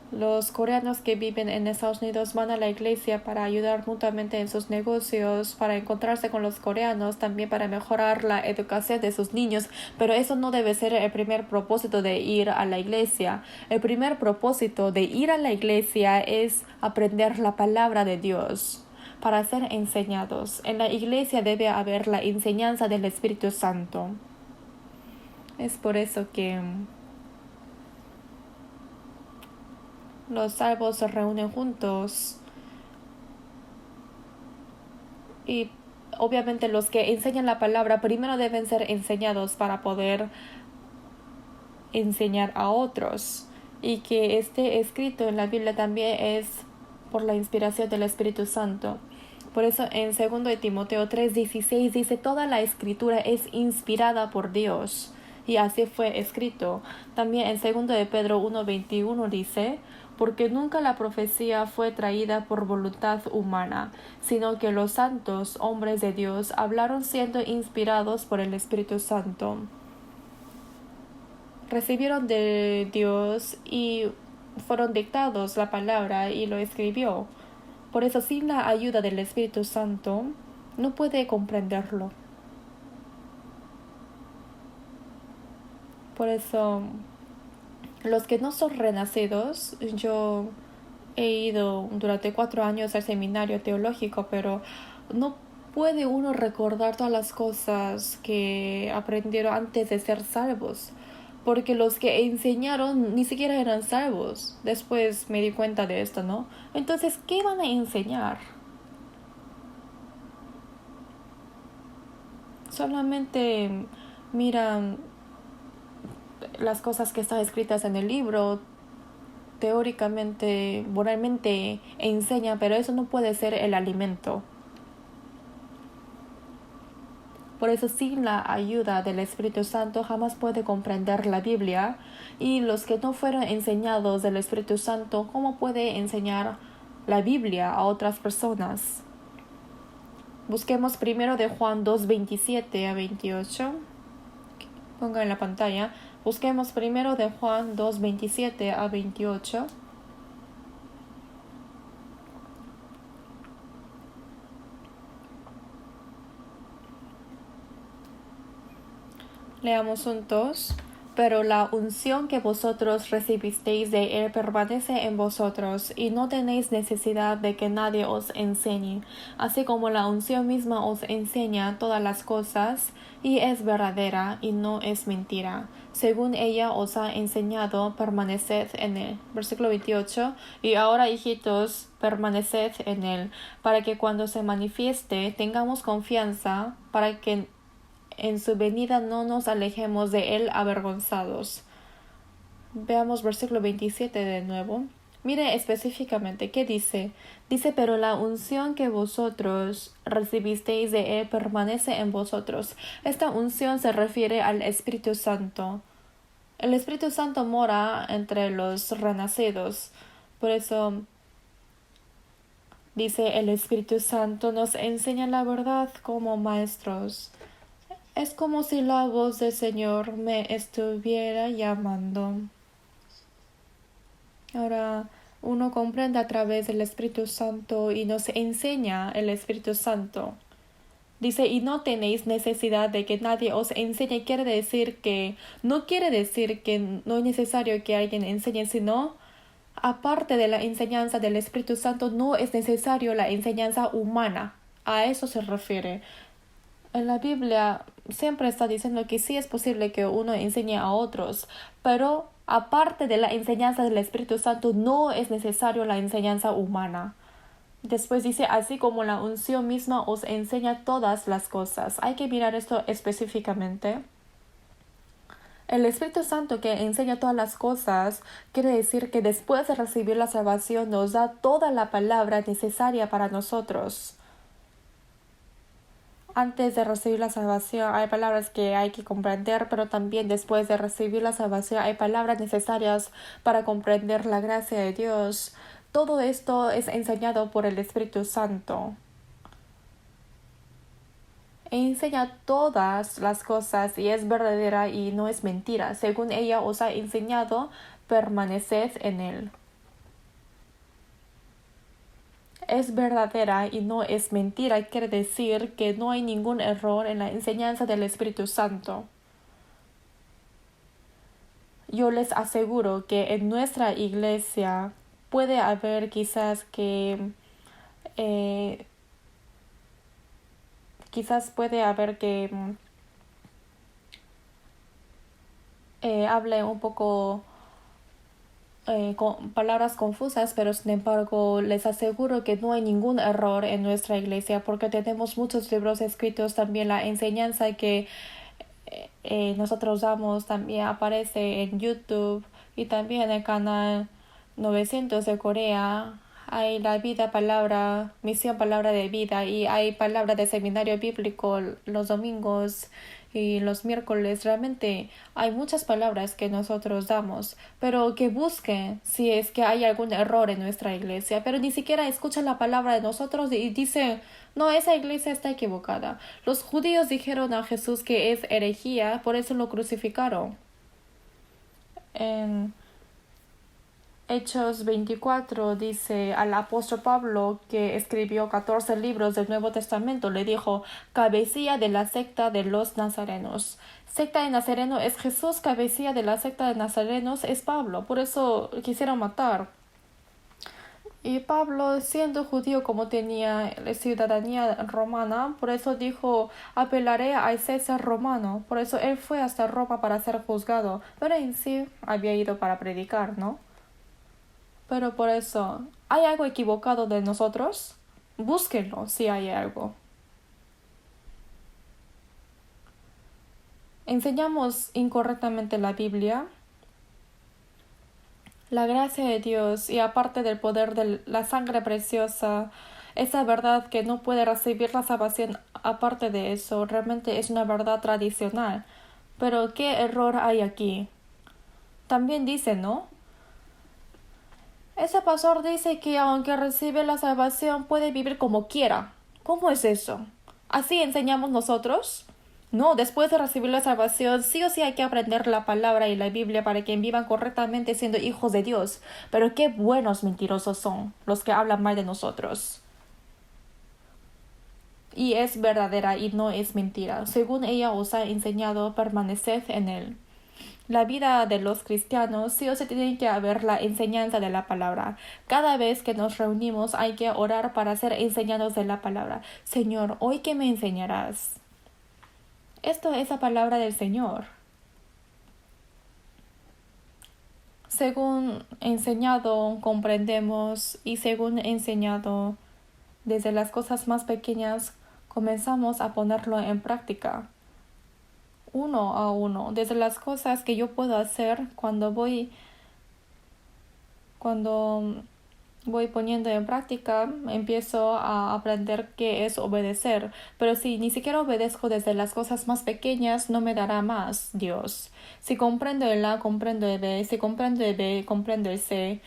Los coreanos que viven en Estados Unidos van a la iglesia para ayudar mutuamente en sus negocios, para encontrarse con los coreanos, también para mejorar la educación de sus niños, pero eso no debe ser el primer propósito de ir a la iglesia. El primer propósito de ir a la iglesia es aprender la palabra de Dios para ser enseñados. En la iglesia debe haber la enseñanza del Espíritu Santo. Es por eso que los salvos se reúnen juntos y obviamente los que enseñan la palabra primero deben ser enseñados para poder enseñar a otros, y que esté escrito en la Biblia también es por la inspiración del Espíritu Santo. Por eso en 2 de Timoteo 3:16 dice: toda la escritura es inspirada por Dios, y así fue escrito. También en 2 de Pedro 1:21 dice: porque nunca la profecía fue traída por voluntad humana, sino que los santos hombres de Dios hablaron siendo inspirados por el Espíritu Santo. Recibieron de Dios y fueron dictados la palabra y lo escribió. Por eso sin la ayuda del Espíritu Santo no puede comprenderlo. Por eso los que no son renacidos, yo he ido durante 4 años al seminario teológico, pero no puede uno recordar todas las cosas que aprendieron antes de ser salvos, porque los que enseñaron ni siquiera eran salvos. Después me di cuenta de esto, ¿no? Entonces, ¿qué van a enseñar? Solamente miran las cosas que están escritas en el libro, teóricamente, moralmente enseñan, pero eso no puede ser el alimento. Por eso sin la ayuda del Espíritu Santo jamás puede comprender la Biblia, y los que no fueron enseñados del Espíritu Santo, ¿cómo puede enseñar la Biblia a otras personas? Busquemos primero de Juan 2:27 a 28. Ponga en la pantalla. Busquemos primero de Juan 2:27 a 28. Leamos juntos. Pero la unción que vosotros recibisteis de él permanece en vosotros, y no tenéis necesidad de que nadie os enseñe, así como la unción misma os enseña todas las cosas, y es verdadera y no es mentira. Según ella os ha enseñado, permaneced en él. Versículo 28. Y ahora, hijitos, permaneced en él, para que cuando se manifieste tengamos confianza, para que en su venida no nos alejemos de él avergonzados. Veamos versículo 27 de nuevo. Mire específicamente qué dice. Dice: pero la unción que vosotros recibisteis de él permanece en vosotros. Esta unción se refiere al Espíritu Santo. El Espíritu Santo mora entre los renacidos. Por eso dice: el Espíritu Santo nos enseña la verdad como maestros. Es como si la voz del Señor me estuviera llamando. Ahora uno comprende a través del Espíritu Santo y nos enseña el Espíritu Santo. Dice: y no tenéis necesidad de que nadie os enseñe. No quiere decir que no es necesario que alguien enseñe, sino Aparte de la enseñanza del Espíritu Santo, no es necesario la enseñanza humana. A eso se refiere. En la Biblia siempre está diciendo que sí es posible que uno enseñe a otros, pero aparte de la enseñanza del Espíritu Santo, no es necesario la enseñanza humana. Después dice, así como la unción misma os enseña todas las cosas. Hay que mirar esto específicamente. El Espíritu Santo que enseña todas las cosas quiere decir que después de recibir la salvación nos da toda la palabra necesaria para nosotros. Antes de recibir la salvación hay palabras que hay que comprender, pero también después de recibir la salvación hay palabras necesarias para comprender la gracia de Dios. Todo esto es enseñado por el Espíritu Santo. Enseña todas las cosas y es verdadera y no es mentira. Según ella os ha enseñado, permaneced en él. Es verdadera y no es mentira, quiere decir que no hay ningún error en la enseñanza del Espíritu Santo. Yo les aseguro que en nuestra iglesia puede haber quizás que hable un poco con palabras confusas, pero sin embargo les aseguro que no hay ningún error en nuestra iglesia porque tenemos muchos libros escritos. También la enseñanza que nosotros damos también aparece en YouTube y también en el canal 900 de Corea. Hay la vida palabra, misión palabra de vida, y hay palabra de seminario bíblico los domingos y los miércoles. Realmente hay muchas palabras que nosotros damos, pero que busquen si es que hay algún error en nuestra iglesia, pero ni siquiera escuchan la palabra de nosotros y dicen, no, esa iglesia está equivocada. Los judíos dijeron a Jesús que es herejía, por eso lo crucificaron. En Hechos 24 dice al apóstol Pablo, que escribió 14 libros del Nuevo Testamento, le dijo, cabecilla de la secta de los nazarenos. Secta de nazareno es Jesús, cabecilla de la secta de nazarenos es Pablo. Por eso quisieron matar. Y Pablo, siendo judío como tenía la ciudadanía romana, por eso dijo, apelaré al César romano. Por eso él fue hasta Roma para ser juzgado. Pero en sí había ido para predicar, ¿no? Pero por eso, ¿hay algo equivocado de nosotros? Búsquenlo si hay algo. ¿Enseñamos incorrectamente la Biblia? La gracia de Dios y aparte del poder de la sangre preciosa, esa verdad que no puede recibir la salvación aparte de eso, realmente es una verdad tradicional. Pero ¿qué error hay aquí? También dice, ¿no? Ese pastor dice que aunque recibe la salvación puede vivir como quiera. ¿Cómo es eso? ¿Así enseñamos nosotros? No, después de recibir la salvación, sí o sí hay que aprender la palabra y la Biblia para que vivan correctamente siendo hijos de Dios. Pero qué buenos mentirosos son los que hablan mal de nosotros. Y es verdadera y no es mentira. Según ella os ha enseñado, permaneced en él. La vida de los cristianos sí o sí tiene que haber la enseñanza de la palabra. Cada vez que nos reunimos hay que orar para ser enseñados de la palabra. Señor, ¿hoy qué me enseñarás? Esto es la palabra del Señor. Según enseñado, comprendemos, y según enseñado, desde las cosas más pequeñas comenzamos a ponerlo en práctica. Uno a uno, desde las cosas que yo puedo hacer cuando voy poniendo en práctica, empiezo a aprender qué es obedecer. Pero si ni siquiera obedezco desde las cosas más pequeñas, no me dará más Dios. Si comprendo el A, comprendo el B. Si comprendo el B, comprendo el C.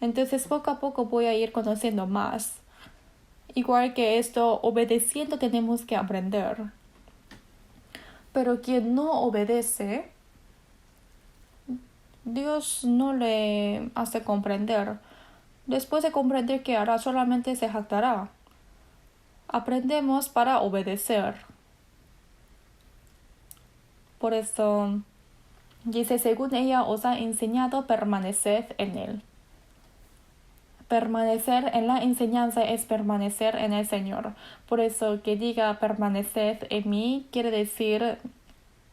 Entonces poco a poco voy a ir conociendo más. Igual que esto, obedeciendo tenemos que aprender. Pero quien no obedece, Dios no le hace comprender. Después de comprender qué hará, solamente se jactará. Aprendemos para obedecer. Por eso dice, según ella os ha enseñado, permaneced en él. permanecer en la enseñanza es permanecer en el Señor. Por eso que diga permaneced en mí quiere decir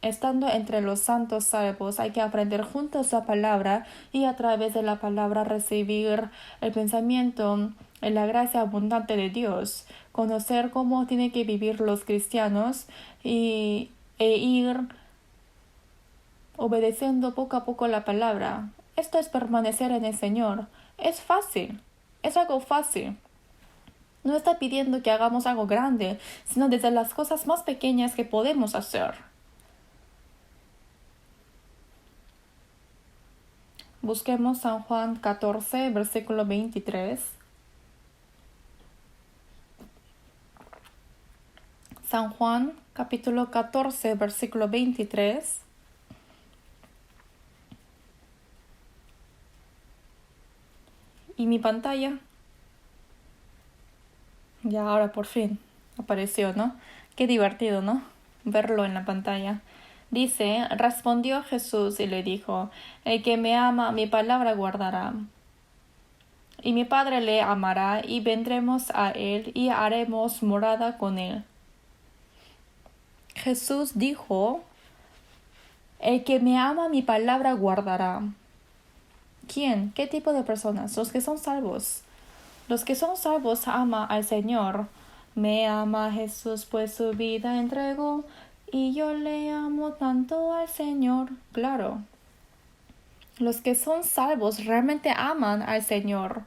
estando entre los santos salvos hay que aprender juntos la palabra y a través de la palabra recibir el pensamiento en la gracia abundante de Dios, conocer cómo tienen que vivir los cristianos e ir obedeciendo poco a poco la palabra. Esto es permanecer en el Señor. Es fácil, es algo fácil. No está pidiendo que hagamos algo grande, sino desde las cosas más pequeñas que podemos hacer. Busquemos San Juan 14, versículo 23. San Juan, capítulo 14, versículo 23. Y mi pantalla. Ya ahora por fin apareció, ¿no? Qué divertido, ¿no? Verlo en la pantalla. Dice, respondió Jesús y le dijo, el que me ama, mi palabra guardará. Y mi Padre le amará, y vendremos a él, y haremos morada con él. Jesús dijo, el que me ama, mi palabra guardará. ¿Quién? ¿Qué tipo de personas? Los que son salvos. Los que son salvos ama al Señor. Me ama Jesús, pues su vida entregó, y yo le amo tanto al Señor. Claro. Los que son salvos realmente aman al Señor.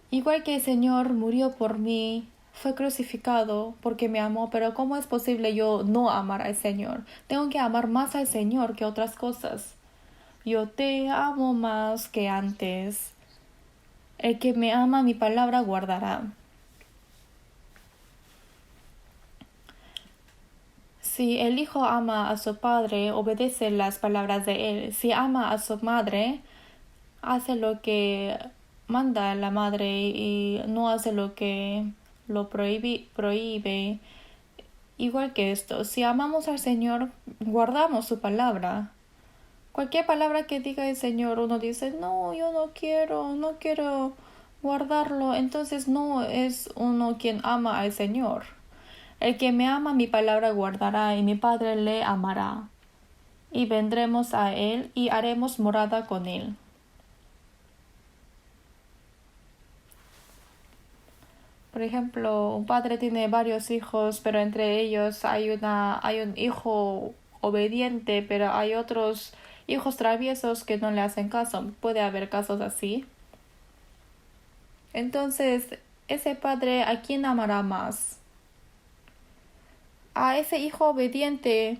Igual que el Señor murió por mí, fue crucificado porque me amó, pero ¿cómo es posible yo no amar al Señor? Tengo que amar más al Señor que otras cosas. Yo te amo más que antes. El que me ama, mi palabra guardará. Si el hijo ama a su padre, obedece las palabras de él. Si ama a su madre, hace lo que manda la madre y no hace lo que lo prohíbe. Igual que esto, si amamos al Señor, guardamos su palabra. Cualquier palabra que diga el Señor, uno dice, no, yo no quiero guardarlo. Entonces no es uno quien ama al Señor. El que me ama, mi palabra guardará, y mi Padre le amará. Y vendremos a él, y haremos morada con él. Por ejemplo, un padre tiene varios hijos, pero entre ellos hay un hijo obediente, pero hay otros hijos traviesos que no le hacen caso. Puede haber casos así. Entonces, ese padre, ¿a quién amará más? A ese hijo obediente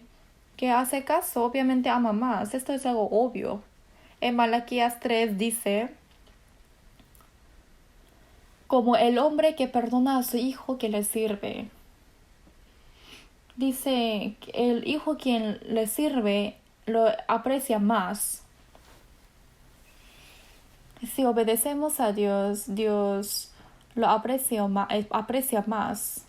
que hace caso, obviamente ama más. Esto es algo obvio. En Malaquías 3 dice, como el hombre que perdona a su hijo que le sirve. Dice, el hijo quien le sirve lo aprecia más. Si obedecemos a Dios, Dios lo aprecia más.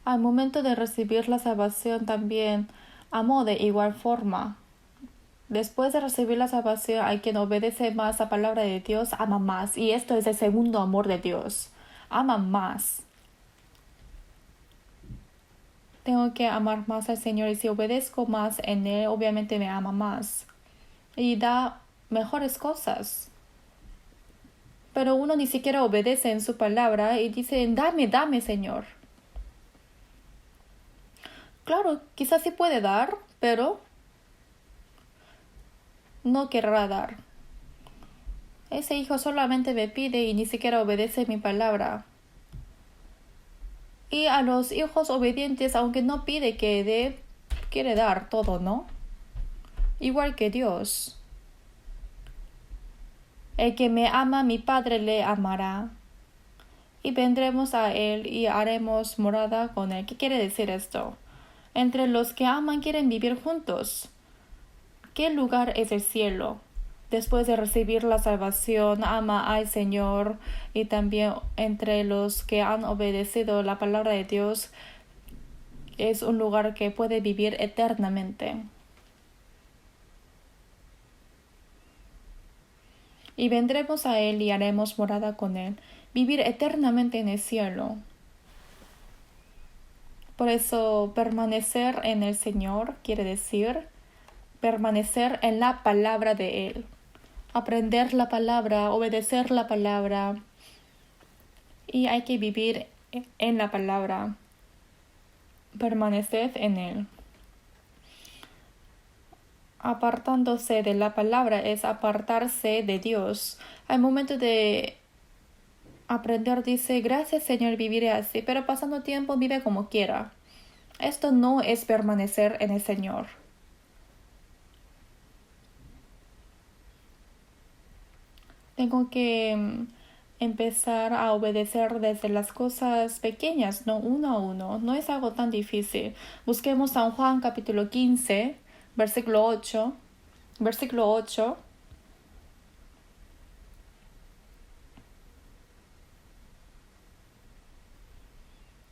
Al momento de recibir la salvación también amó de igual forma. Después de recibir la salvación, hay quien obedece más a la palabra de Dios, ama más. Y esto es el segundo amor de Dios. Ama más. Tengo que amar más al Señor y si obedezco más en Él, obviamente me ama más. Y da mejores cosas. Pero uno ni siquiera obedece en su palabra y dice, dame, Señor. Claro, quizás sí puede dar, pero no querrá dar. Ese hijo solamente me pide y ni siquiera obedece mi palabra. Y a los hijos obedientes, aunque no pide que dé, quiere dar todo, ¿no? Igual que Dios. El que me ama, mi Padre le amará. Y vendremos a él y haremos morada con él. ¿Qué quiere decir esto? Entre los que aman quieren vivir juntos. ¿Qué lugar es el cielo? Después de recibir la salvación, ama al Señor y también entre los que han obedecido la palabra de Dios es un lugar que puede vivir eternamente. y vendremos a Él y haremos morada con Él, vivir eternamente en el cielo. Por eso, permanecer en el Señor quiere decir permanecer en la palabra de Él, aprender la palabra, obedecer la palabra, y hay que vivir en la palabra, permaneced en Él. Apartándose de la palabra es apartarse de Dios. Al momento de aprender dice, gracias Señor, viviré así, pero pasando tiempo vive como quiera. Esto no es permanecer en el Señor. Tengo que empezar a obedecer desde las cosas pequeñas, no uno a uno. No es algo tan difícil. Busquemos San Juan capítulo 15, versículo 8. Versículo 8.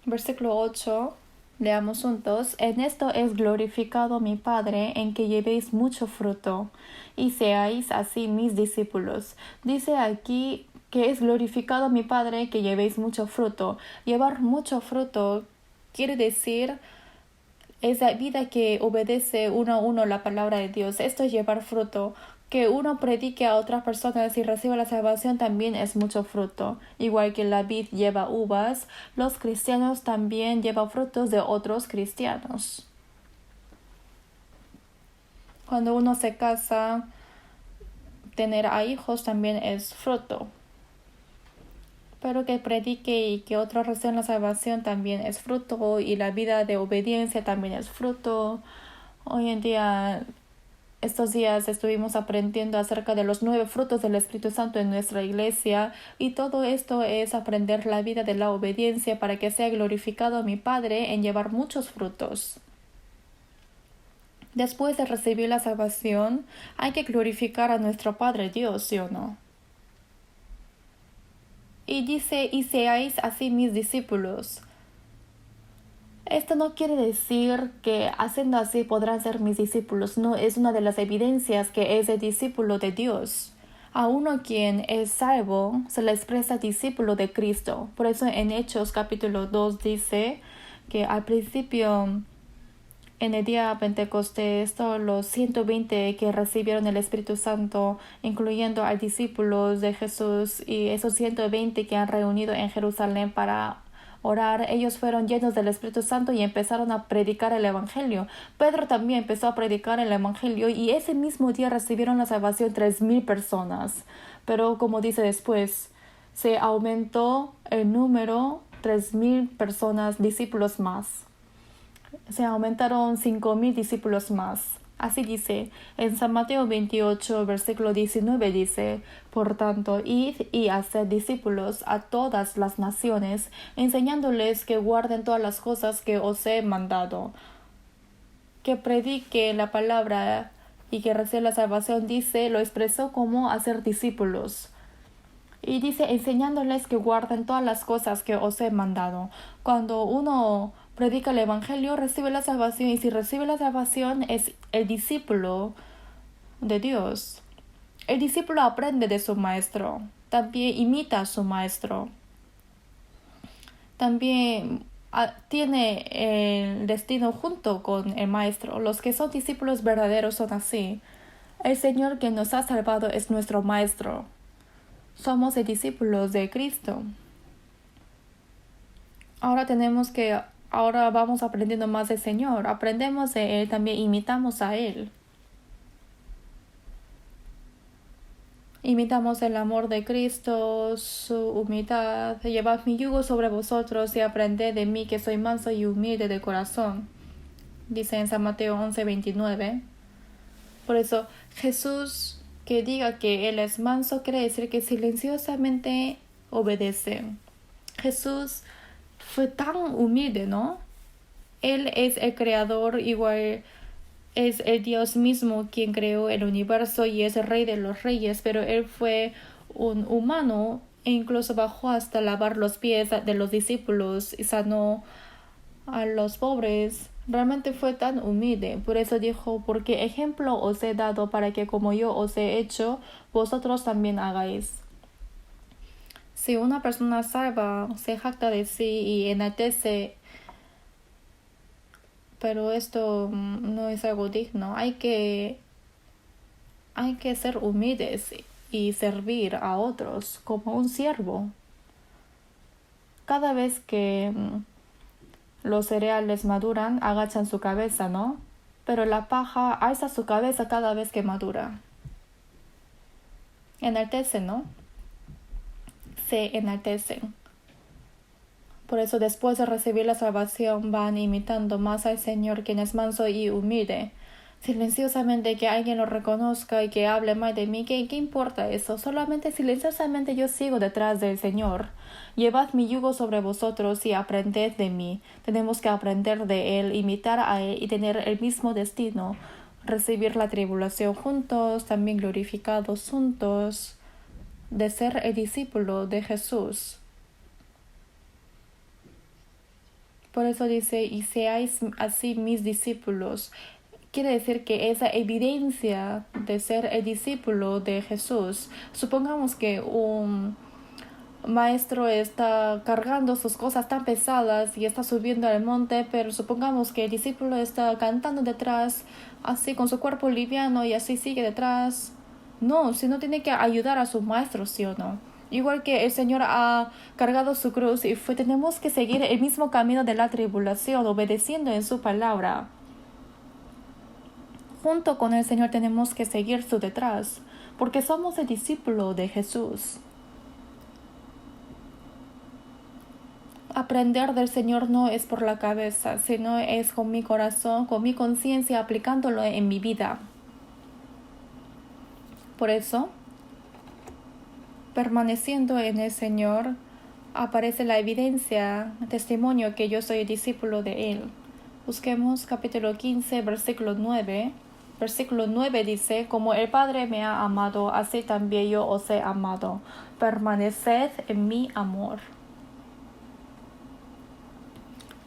Versículo 8. Leamos juntos. En esto es glorificado mi Padre, en que llevéis mucho fruto, y seáis así mis discípulos. Dice aquí que es glorificado mi Padre, que llevéis mucho fruto. Llevar mucho fruto quiere decir esa vida que obedece uno a uno la palabra de Dios. Esto es llevar fruto. Que uno predique a otras personas y reciba la salvación también es mucho fruto. Igual que la vid lleva uvas, los cristianos también llevan frutos de otros cristianos. Cuando uno se casa, tener a hijos también es fruto. Pero que predique y que otros reciban la salvación también es fruto, y la vida de obediencia también es fruto. Hoy en día, estos días estuvimos aprendiendo acerca de los 9 frutos del Espíritu Santo en nuestra iglesia, y todo esto es aprender la vida de la obediencia para que sea glorificado mi Padre en llevar muchos frutos. Después de recibir la salvación, hay que glorificar a nuestro Padre Dios, ¿sí o no? Y dice, y seáis así mis discípulos. Esto no quiere decir que haciendo así podrán ser mis discípulos. No, es una de las evidencias que es el discípulo de Dios. A uno quien es salvo se le expresa discípulo de Cristo. Por eso en Hechos capítulo 2 dice que al principio, en el día Pentecostés, todos los 120 que recibieron el Espíritu Santo, incluyendo a discípulos de Jesús, y esos 120 que han reunido en Jerusalén para orar, ellos fueron llenos del Espíritu Santo y empezaron a predicar el Evangelio. Pedro también empezó a predicar el Evangelio, y ese mismo día recibieron la salvación 3,000 personas. Pero como dice después, se aumentó el número, 3,000 personas, discípulos más. Se aumentaron 5,000 discípulos más. Así dice, en San Mateo 28, versículo 19 dice, por tanto, id y haced discípulos a todas las naciones, enseñándoles que guarden todas las cosas que os he mandado. Que predique la palabra y que reciba la salvación, dice, lo expresó como hacer discípulos. Y dice, enseñándoles que guarden todas las cosas que os he mandado. Cuando uno predica el Evangelio, recibe la salvación, y si recibe la salvación es el discípulo de Dios. El discípulo aprende de su maestro, también imita a su maestro. También tiene el destino junto con el maestro. Los que son discípulos verdaderos son así. El Señor que nos ha salvado es nuestro maestro. Somos discípulos de Cristo. Ahora vamos aprendiendo más del Señor. Aprendemos de Él, también imitamos a Él. Imitamos el amor de Cristo, su humildad. Llevad mi yugo sobre vosotros y aprended de mí, que soy manso y humilde de corazón. Dice en San Mateo 11:29. Por eso, Jesús que diga que Él es manso quiere decir que silenciosamente obedece. Jesús fue tan humilde, ¿no? Él es el creador, igual es el Dios mismo quien creó el universo y es el rey de los reyes, pero Él fue un humano e incluso bajó hasta lavar los pies de los discípulos y sanó a los pobres. Realmente fue tan humilde. Por eso dijo, porque ejemplo os he dado para que como yo os he hecho, vosotros también hagáis. Si una persona salva se jacta de sí y enaltece, pero esto no es algo digno. Hay que ser humildes y servir a otros como un siervo. Cada vez que los cereales maduran, agachan su cabeza, ¿no? Pero la paja alza su cabeza cada vez que madura. Enaltece, ¿no? Se enaltecen. Por eso después de recibir la salvación van imitando más al Señor, quien es manso y humilde. Silenciosamente que alguien lo reconozca y que hable mal de mí, ¿qué importa eso? Solamente silenciosamente yo sigo detrás del Señor. Llevad mi yugo sobre vosotros y aprended de mí. Tenemos que aprender de Él, imitar a Él y tener el mismo destino. Recibir la tribulación juntos, también glorificados juntos, de ser el discípulo de Jesús. Por eso dice, y seáis así mis discípulos. Quiere decir que esa evidencia de ser el discípulo de Jesús, supongamos que un maestro está cargando sus cosas tan pesadas y está subiendo al monte, pero supongamos que el discípulo está cantando detrás, así con su cuerpo liviano y así sigue detrás. No, sino tiene que ayudar a su maestro, ¿sí o no? Igual que el Señor ha cargado su cruz y tenemos que seguir el mismo camino de la tribulación, obedeciendo en su palabra. Junto con el Señor tenemos que seguir su detrás, porque somos el discípulo de Jesús. Aprender del Señor no es por la cabeza, sino es con mi corazón, con mi conciencia, aplicándolo en mi vida. Por eso, permaneciendo en el Señor, aparece la evidencia, testimonio que yo soy discípulo de Él. Busquemos capítulo 15, versículo 9. Versículo 9 dice, como el Padre me ha amado, así también yo os he amado. Permaneced en mi amor.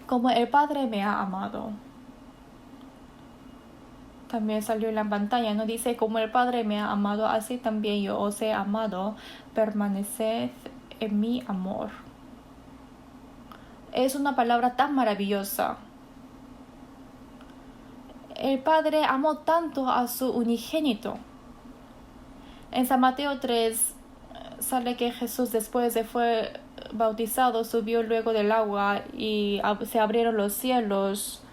Como el Padre me ha amado. También salió en la pantalla, ¿no? Dice, como el Padre me ha amado, así también yo os he amado. Permaneced en mi amor. Es una palabra tan maravillosa. El Padre amó tanto a su unigénito. En San Mateo 3 sale que Jesús, después de fue bautizado, subió luego del agua y se abrieron los cielos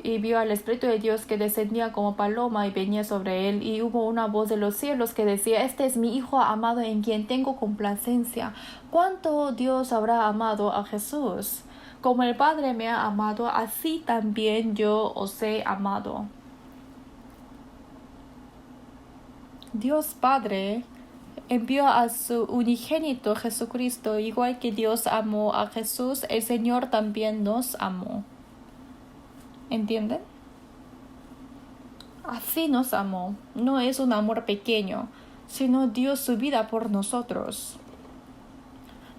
y vio al Espíritu de Dios que descendía como paloma y venía sobre él, y hubo una voz de los cielos que decía, este es mi Hijo amado en quien tengo complacencia. ¿Cuánto Dios habrá amado a Jesús? Como el Padre me ha amado, así también yo os he amado. Dios Padre envió a su unigénito Jesucristo, igual que Dios amó a Jesús, el Señor también nos amó. ¿Entienden? Así nos amó. No es un amor pequeño, sino dio su vida por nosotros.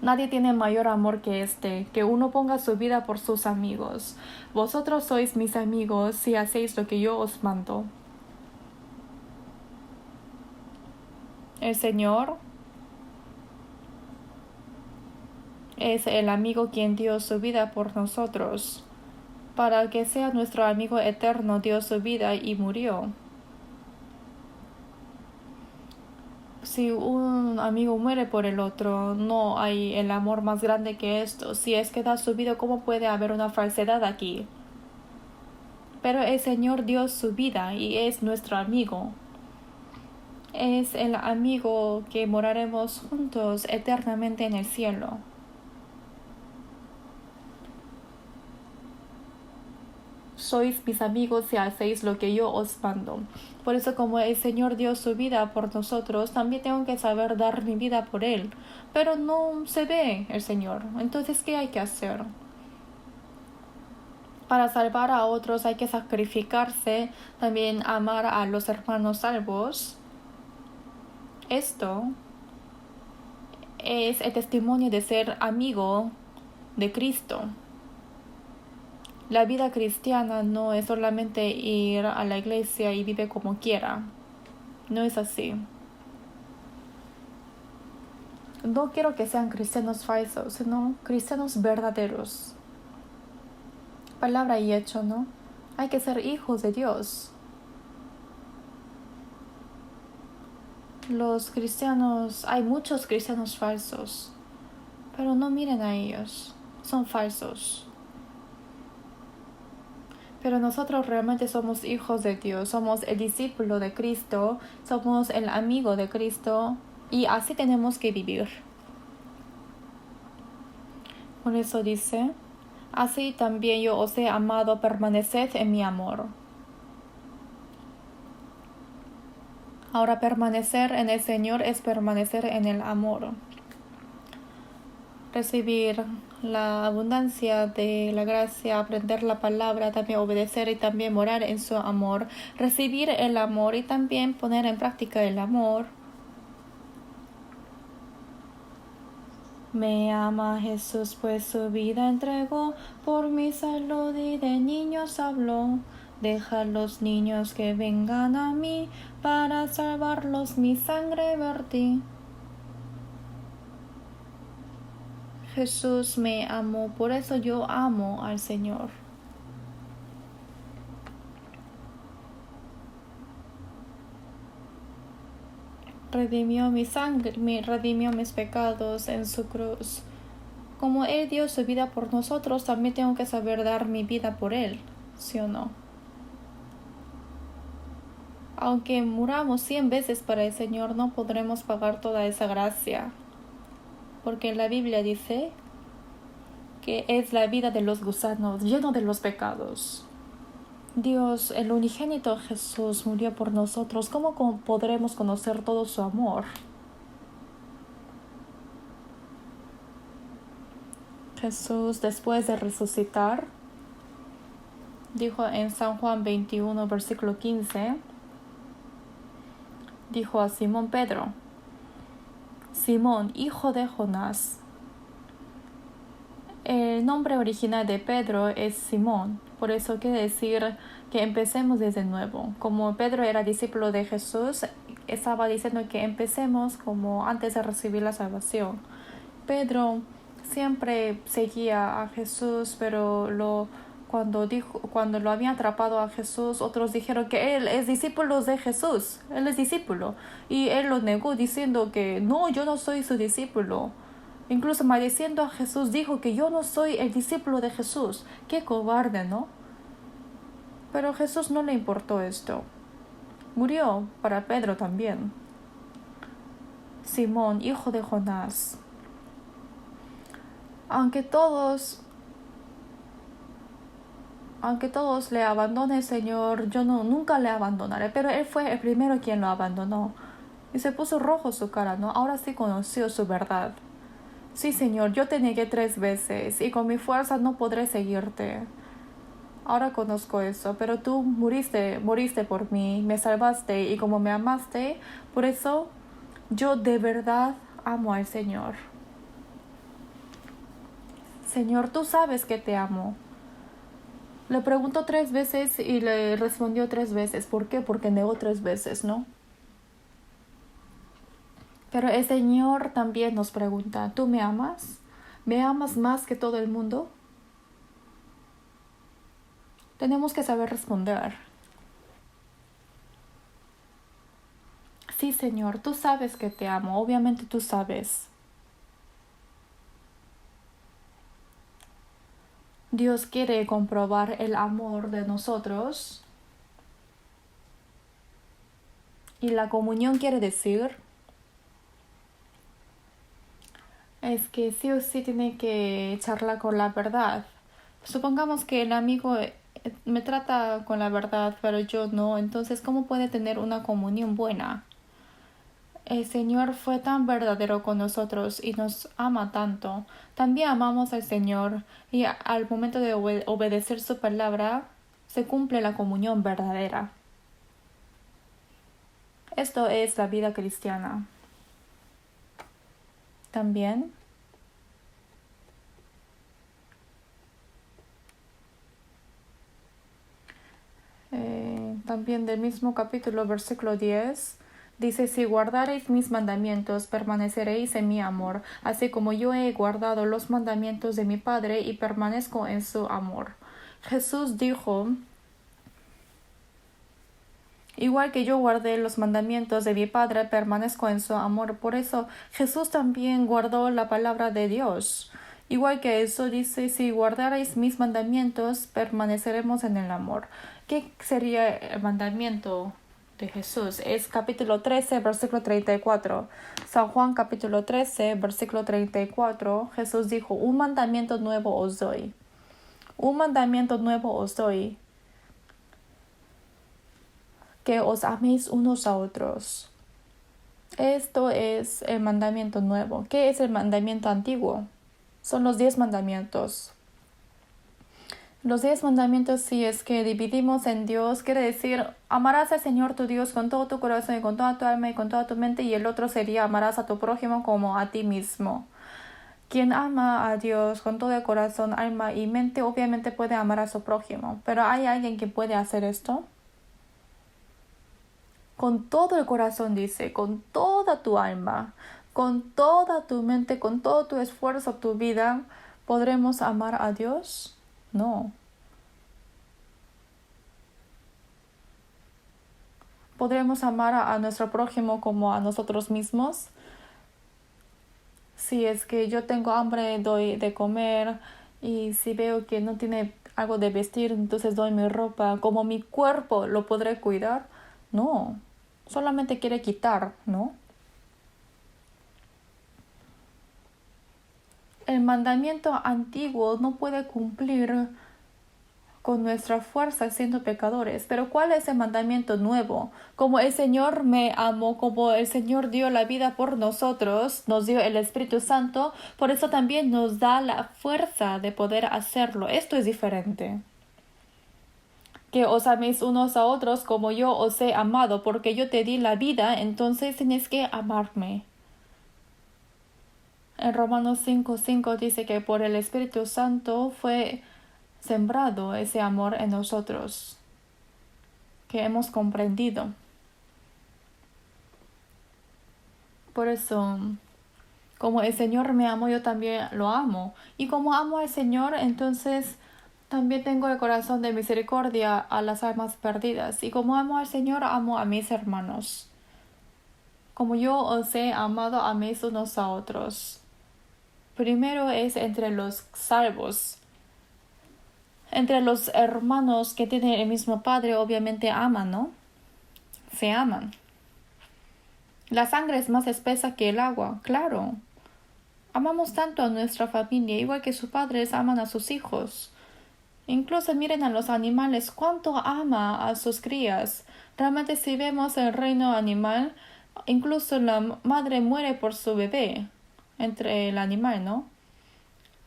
Nadie tiene mayor amor que este, que uno ponga su vida por sus amigos. Vosotros sois mis amigos si hacéis lo que yo os mando. El Señor es el amigo quien dio su vida por nosotros. Para que sea nuestro amigo eterno, dio su vida y murió. Si un amigo muere por el otro, no hay el amor más grande que esto. Si es que da su vida, ¿cómo puede haber una falsedad aquí? Pero el Señor dio su vida y es nuestro amigo. Es el amigo que moraremos juntos eternamente en el cielo. Sois mis amigos si hacéis lo que yo os mando. Por eso, como el Señor dio su vida por nosotros, también tengo que saber dar mi vida por Él. Pero no se ve el Señor. Entonces, ¿qué hay que hacer? Para salvar a otros hay que sacrificarse, también amar a los hermanos salvos. Esto es el testimonio de ser amigo de Cristo. La vida cristiana no es solamente ir a la iglesia y vive como quiera. No es así. No quiero que sean cristianos falsos, sino cristianos verdaderos. Palabra y hecho, ¿no? Hay que ser hijos de Dios. Los cristianos, hay muchos cristianos falsos, pero no miren a ellos, son falsos. Pero nosotros realmente somos hijos de Dios, somos el discípulo de Cristo, somos el amigo de Cristo y así tenemos que vivir. Por eso dice, así también yo os he amado, permaneced en mi amor. Ahora permanecer en el Señor es permanecer en el amor. Recibir la abundancia de la gracia, aprender la palabra, también obedecer y también morar en su amor. Recibir el amor y también poner en práctica el amor. Me ama Jesús, pues su vida entregó, por mi salud y de niños habló. Deja los niños que vengan a mí, para salvarlos mi sangre vertí. Jesús me amó, por eso yo amo al Señor. Redimió mi sangre, redimió mis pecados en su cruz. Como Él dio su vida por nosotros, también tengo que saber dar mi vida por Él, ¿sí o no? Aunque muramos 100 veces para el Señor, no podremos pagar toda esa gracia. Porque la Biblia dice que es la vida de los gusanos, lleno de los pecados. Dios, el unigénito Jesús, murió por nosotros. ¿Cómo podremos conocer todo su amor? Jesús, después de resucitar, dijo en San Juan 21, versículo 15, dijo a Simón Pedro, Simón, hijo de Jonás. El nombre original de Pedro es Simón, por eso quiere decir que empecemos desde nuevo. Como Pedro era discípulo de Jesús, estaba diciendo que empecemos como antes de recibir la salvación. Pedro siempre seguía a Jesús, pero cuando lo habían atrapado a Jesús, otros dijeron que él es discípulo de Jesús, él es discípulo, y él lo negó diciendo que no, yo no soy su discípulo. Incluso maldiciendo a Jesús dijo que yo no soy el discípulo de Jesús. Qué cobarde, ¿no? Pero a Jesús no le importó esto. Murió para Pedro también. Simón, hijo de Jonás. Aunque todos le abandonen el Señor, yo nunca le abandonaré. Pero Él fue el primero quien lo abandonó. Y se puso rojo su cara, ¿no? Ahora sí conoció su verdad. Sí, Señor, yo te negué 3 veces y con mi fuerza no podré seguirte. Ahora conozco eso, pero tú moriste por mí, me salvaste y como me amaste, por eso yo de verdad amo al Señor. Señor, tú sabes que te amo. Le preguntó 3 veces y le respondió 3 veces. ¿Por qué? Porque negó 3 veces, ¿no? Pero el Señor también nos pregunta, ¿tú me amas? ¿Me amas más que todo el mundo? Tenemos que saber responder. Sí, Señor, tú sabes que te amo, obviamente tú sabes. Dios quiere comprobar el amor de nosotros. Y la comunión quiere decir es que sí o sí tiene que charlar con la verdad. Supongamos que el amigo me trata con la verdad, pero yo no. Entonces, ¿cómo puede tener una comunión buena? El Señor fue tan verdadero con nosotros y nos ama tanto. También amamos al Señor y al momento de obedecer su palabra, se cumple la comunión verdadera. Esto es la vida cristiana. También también del mismo capítulo, versículo 10, dice, si guardareis mis mandamientos, permaneceréis en mi amor, así como yo he guardado los mandamientos de mi Padre y permanezco en su amor. Jesús dijo, igual que yo guardé los mandamientos de mi Padre, permanezco en su amor. Por eso Jesús también guardó la palabra de Dios. Igual que eso dice, si guardaréis mis mandamientos, permaneceremos en el amor. ¿Qué sería el mandamiento de Jesús? Es capítulo 13, versículo 34. San Juan capítulo 13, versículo 34. Jesús dijo, un mandamiento nuevo os doy. Un mandamiento nuevo os doy, que os améis unos a otros. Esto es el mandamiento nuevo. ¿Qué es el mandamiento antiguo? Son los 10 mandamientos. Los 10 mandamientos, si es que dividimos en Dios, quiere decir, amarás al Señor tu Dios con todo tu corazón y con toda tu alma y con toda tu mente, y el otro sería, amarás a tu prójimo como a ti mismo. Quien ama a Dios con todo el corazón, alma y mente, obviamente puede amar a su prójimo. Pero ¿hay alguien que puede hacer esto? Con todo el corazón, dice, con toda tu alma, con toda tu mente, con todo tu esfuerzo, tu vida, ¿podremos amar a Dios? No. ¿Podremos amar a nuestro prójimo como a nosotros mismos? Si es que yo tengo hambre, doy de comer, y si veo que no tiene algo de vestir, entonces doy mi ropa. ¿Como mi cuerpo lo podré cuidar? No. Solamente quiere quitar, ¿no? El mandamiento antiguo no puede cumplir con nuestra fuerza siendo pecadores. Pero ¿cuál es el mandamiento nuevo? Como el Señor me amó, como el Señor dio la vida por nosotros, nos dio el Espíritu Santo, por eso también nos da la fuerza de poder hacerlo. Esto es diferente. Que os améis unos a otros como yo os he amado, porque yo te di la vida, entonces tienes que amarme. En Romanos 5:5 dice que por el Espíritu Santo fue sembrado ese amor en nosotros, que hemos comprendido. Por eso, como el Señor me amó, yo también lo amo. Y como amo al Señor, entonces también tengo el corazón de misericordia a las almas perdidas. Y como amo al Señor, amo a mis hermanos. Como yo os he amado, améis unos a otros. Primero es entre los salvos. Entre los hermanos que tienen el mismo padre, obviamente aman, ¿no? Se aman. La sangre es más espesa que el agua, claro. Amamos tanto a nuestra familia, igual que sus padres aman a sus hijos. Incluso miren a los animales, cuánto ama a sus crías. Realmente si vemos el reino animal, incluso la madre muere por su bebé, entre el animal, ¿no?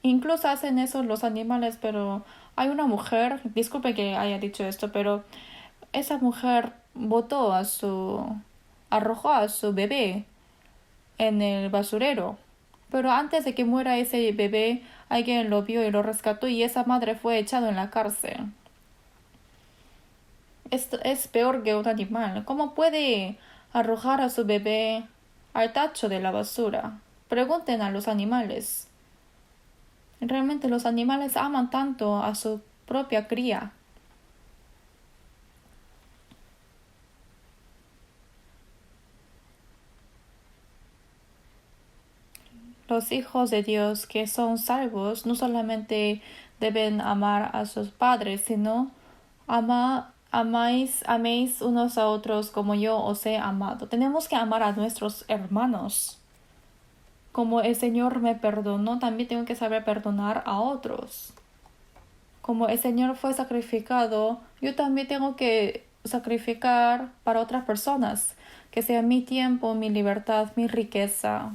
Incluso hacen eso los animales, pero hay una mujer, disculpe que haya dicho esto, pero esa mujer arrojó a su bebé en el basurero. Pero antes de que muera ese bebé, alguien lo vio y lo rescató y esa madre fue echada en la cárcel. Esto es peor que un animal. ¿Cómo puede arrojar a su bebé al tacho de la basura? Pregunten a los animales. Realmente los animales aman tanto a su propia cría. Los hijos de Dios que son salvos no solamente deben amar a sus padres, sino améis unos a otros como yo os he amado. Tenemos que amar a nuestros hermanos. Como el Señor me perdonó, también tengo que saber perdonar a otros. Como el Señor fue sacrificado, yo también tengo que sacrificar para otras personas, que sea mi tiempo, mi libertad, mi riqueza.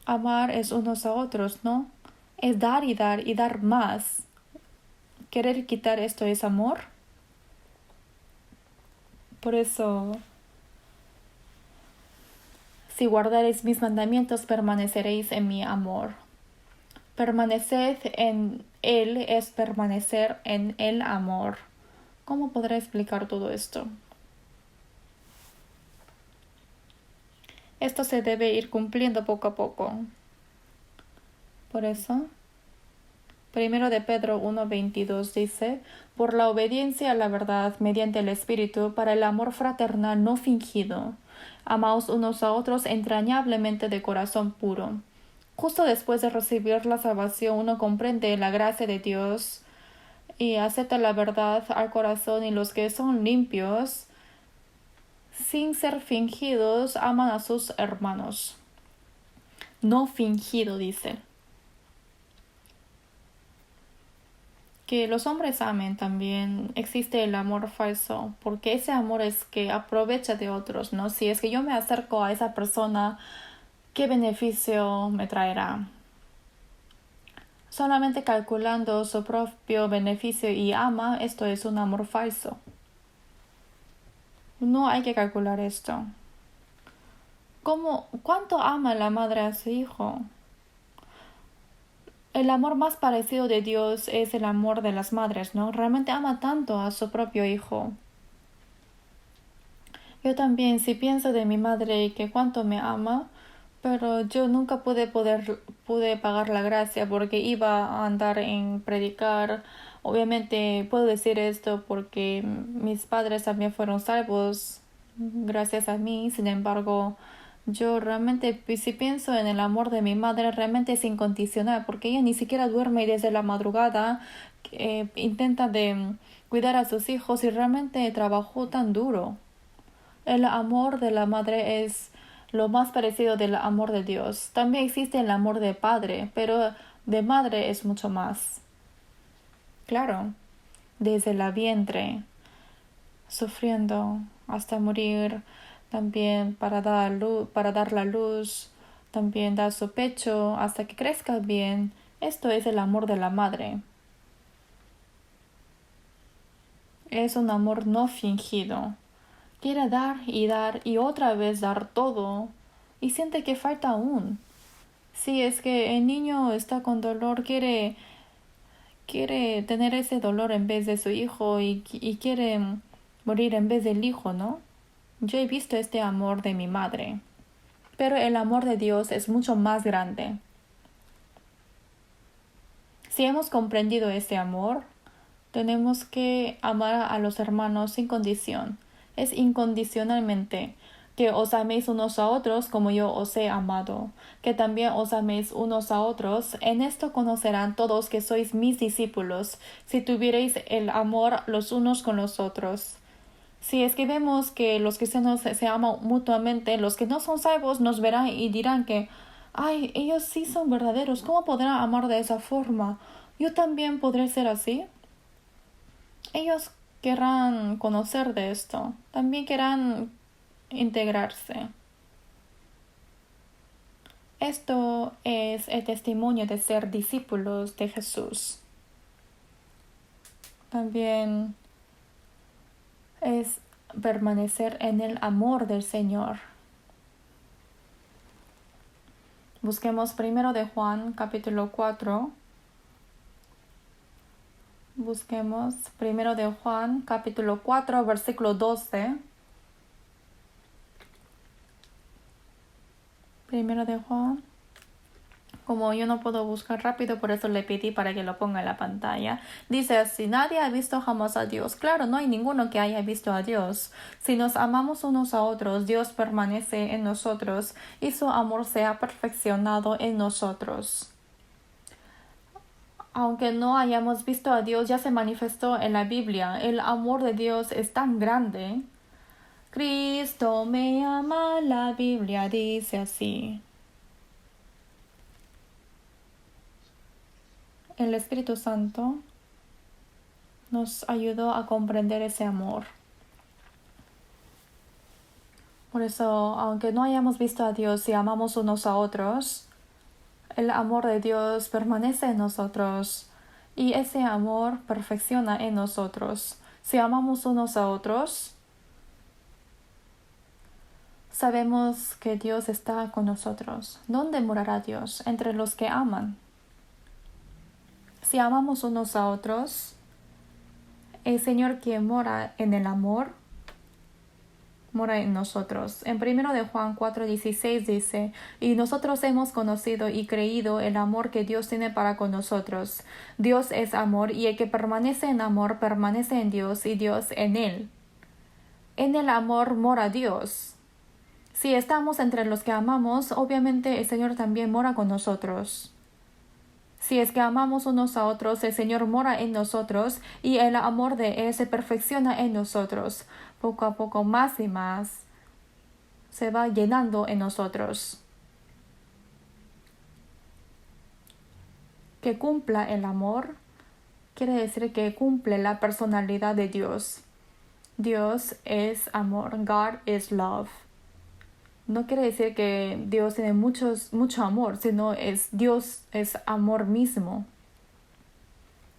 Amar es unos a otros, ¿no? Es dar y dar y dar más. ¿Querer quitar esto es amor? Por eso, si guardaréis mis mandamientos, permaneceréis en mi amor. Permaneced en Él es permanecer en el amor. ¿Cómo podré explicar todo esto? Esto se debe ir cumpliendo poco a poco. Por eso, 1 de Pedro 1:22 dice: por la obediencia a la verdad mediante el Espíritu, para el amor fraternal no fingido, amaos unos a otros entrañablemente de corazón puro. Justo después de recibir la salvación, uno comprende la gracia de Dios y acepta la verdad al corazón, y los que son limpios, sin ser fingidos, aman a sus hermanos. No fingido, dice. Que los hombres amen también. Existe el amor falso, porque ese amor es que aprovecha de otros, ¿no? Si es que yo me acerco a esa persona, ¿qué beneficio me traerá? Solamente calculando su propio beneficio y ama, esto es un amor falso. No hay que calcular esto. ¿Cuánto ama la madre a su hijo? El amor más parecido de Dios es el amor de las madres, ¿no? Realmente ama tanto a su propio hijo. Yo también, si pienso de mi madre y que cuánto me ama, pero yo nunca pude pagar la gracia porque iba a andar en predicar. Obviamente puedo decir esto porque mis padres también fueron salvos gracias a mí. Sin embargo, yo realmente, si pienso en el amor de mi madre, realmente es incondicional, porque ella ni siquiera duerme desde la madrugada, intenta de cuidar a sus hijos y realmente trabajó tan duro. El amor de la madre es lo más parecido del amor de Dios. También existe el amor de padre, pero de madre es mucho más. Claro, desde la vientre, sufriendo hasta morir, también para dar la luz, también dar su pecho hasta que crezca bien. Esto es el amor de la madre. Es un amor no fingido. Quiere dar y otra vez dar todo y siente que falta aún. Si es que el niño está con dolor, quiere tener ese dolor en vez de su hijo y quiere morir en vez del hijo, ¿no? Yo he visto este amor de mi madre, pero el amor de Dios es mucho más grande. Si hemos comprendido este amor, tenemos que amar a los hermanos sin condición. Es incondicionalmente. Que os améis unos a otros como yo os he amado. Que también os améis unos a otros. En esto conocerán todos que sois mis discípulos, si tuviereis el amor los unos con los otros. Si es que vemos que los cristianos se aman mutuamente, los que no son salvos nos verán y dirán que, ay, ellos sí son verdaderos, ¿cómo podrán amar de esa forma? ¿Yo también podré ser así? Ellos querrán conocer de esto, también querrán integrarse. Esto es el testimonio de ser discípulos de Jesús. También es permanecer en el amor del Señor. Busquemos primero de Juan, capítulo 4. Busquemos primero de Juan, capítulo 4, versículo 12. Primero de Juan. Como yo no puedo buscar rápido, por eso le pedí para que lo ponga en la pantalla. Dice así: nadie ha visto jamás a Dios. Claro, no hay ninguno que haya visto a Dios. Si nos amamos unos a otros, Dios permanece en nosotros y su amor se ha perfeccionado en nosotros. Aunque no hayamos visto a Dios, ya se manifestó en la Biblia. El amor de Dios es tan grande. Cristo me ama, la Biblia dice así. El Espíritu Santo nos ayudó a comprender ese amor. Por eso, aunque no hayamos visto a Dios y amamos unos a otros, el amor de Dios permanece en nosotros y ese amor perfecciona en nosotros. Si amamos unos a otros, sabemos que Dios está con nosotros. ¿Dónde morará Dios? Entre los que aman. Si amamos unos a otros, el Señor que mora en el amor, mora en nosotros. En 1 de Juan 4:16 dice, y nosotros hemos conocido y creído el amor que Dios tiene para con nosotros. Dios es amor y el que permanece en amor permanece en Dios y Dios en él. En el amor mora Dios. Si estamos entre los que amamos, obviamente el Señor también mora con nosotros. Si es que amamos unos a otros, el Señor mora en nosotros y el amor de Él se perfecciona en nosotros. Poco a poco, más y más, se va llenando en nosotros. Que cumpla el amor quiere decir que cumple la personalidad de Dios. Dios es amor. God is love. No quiere decir que Dios tiene mucho amor, sino Dios es amor mismo.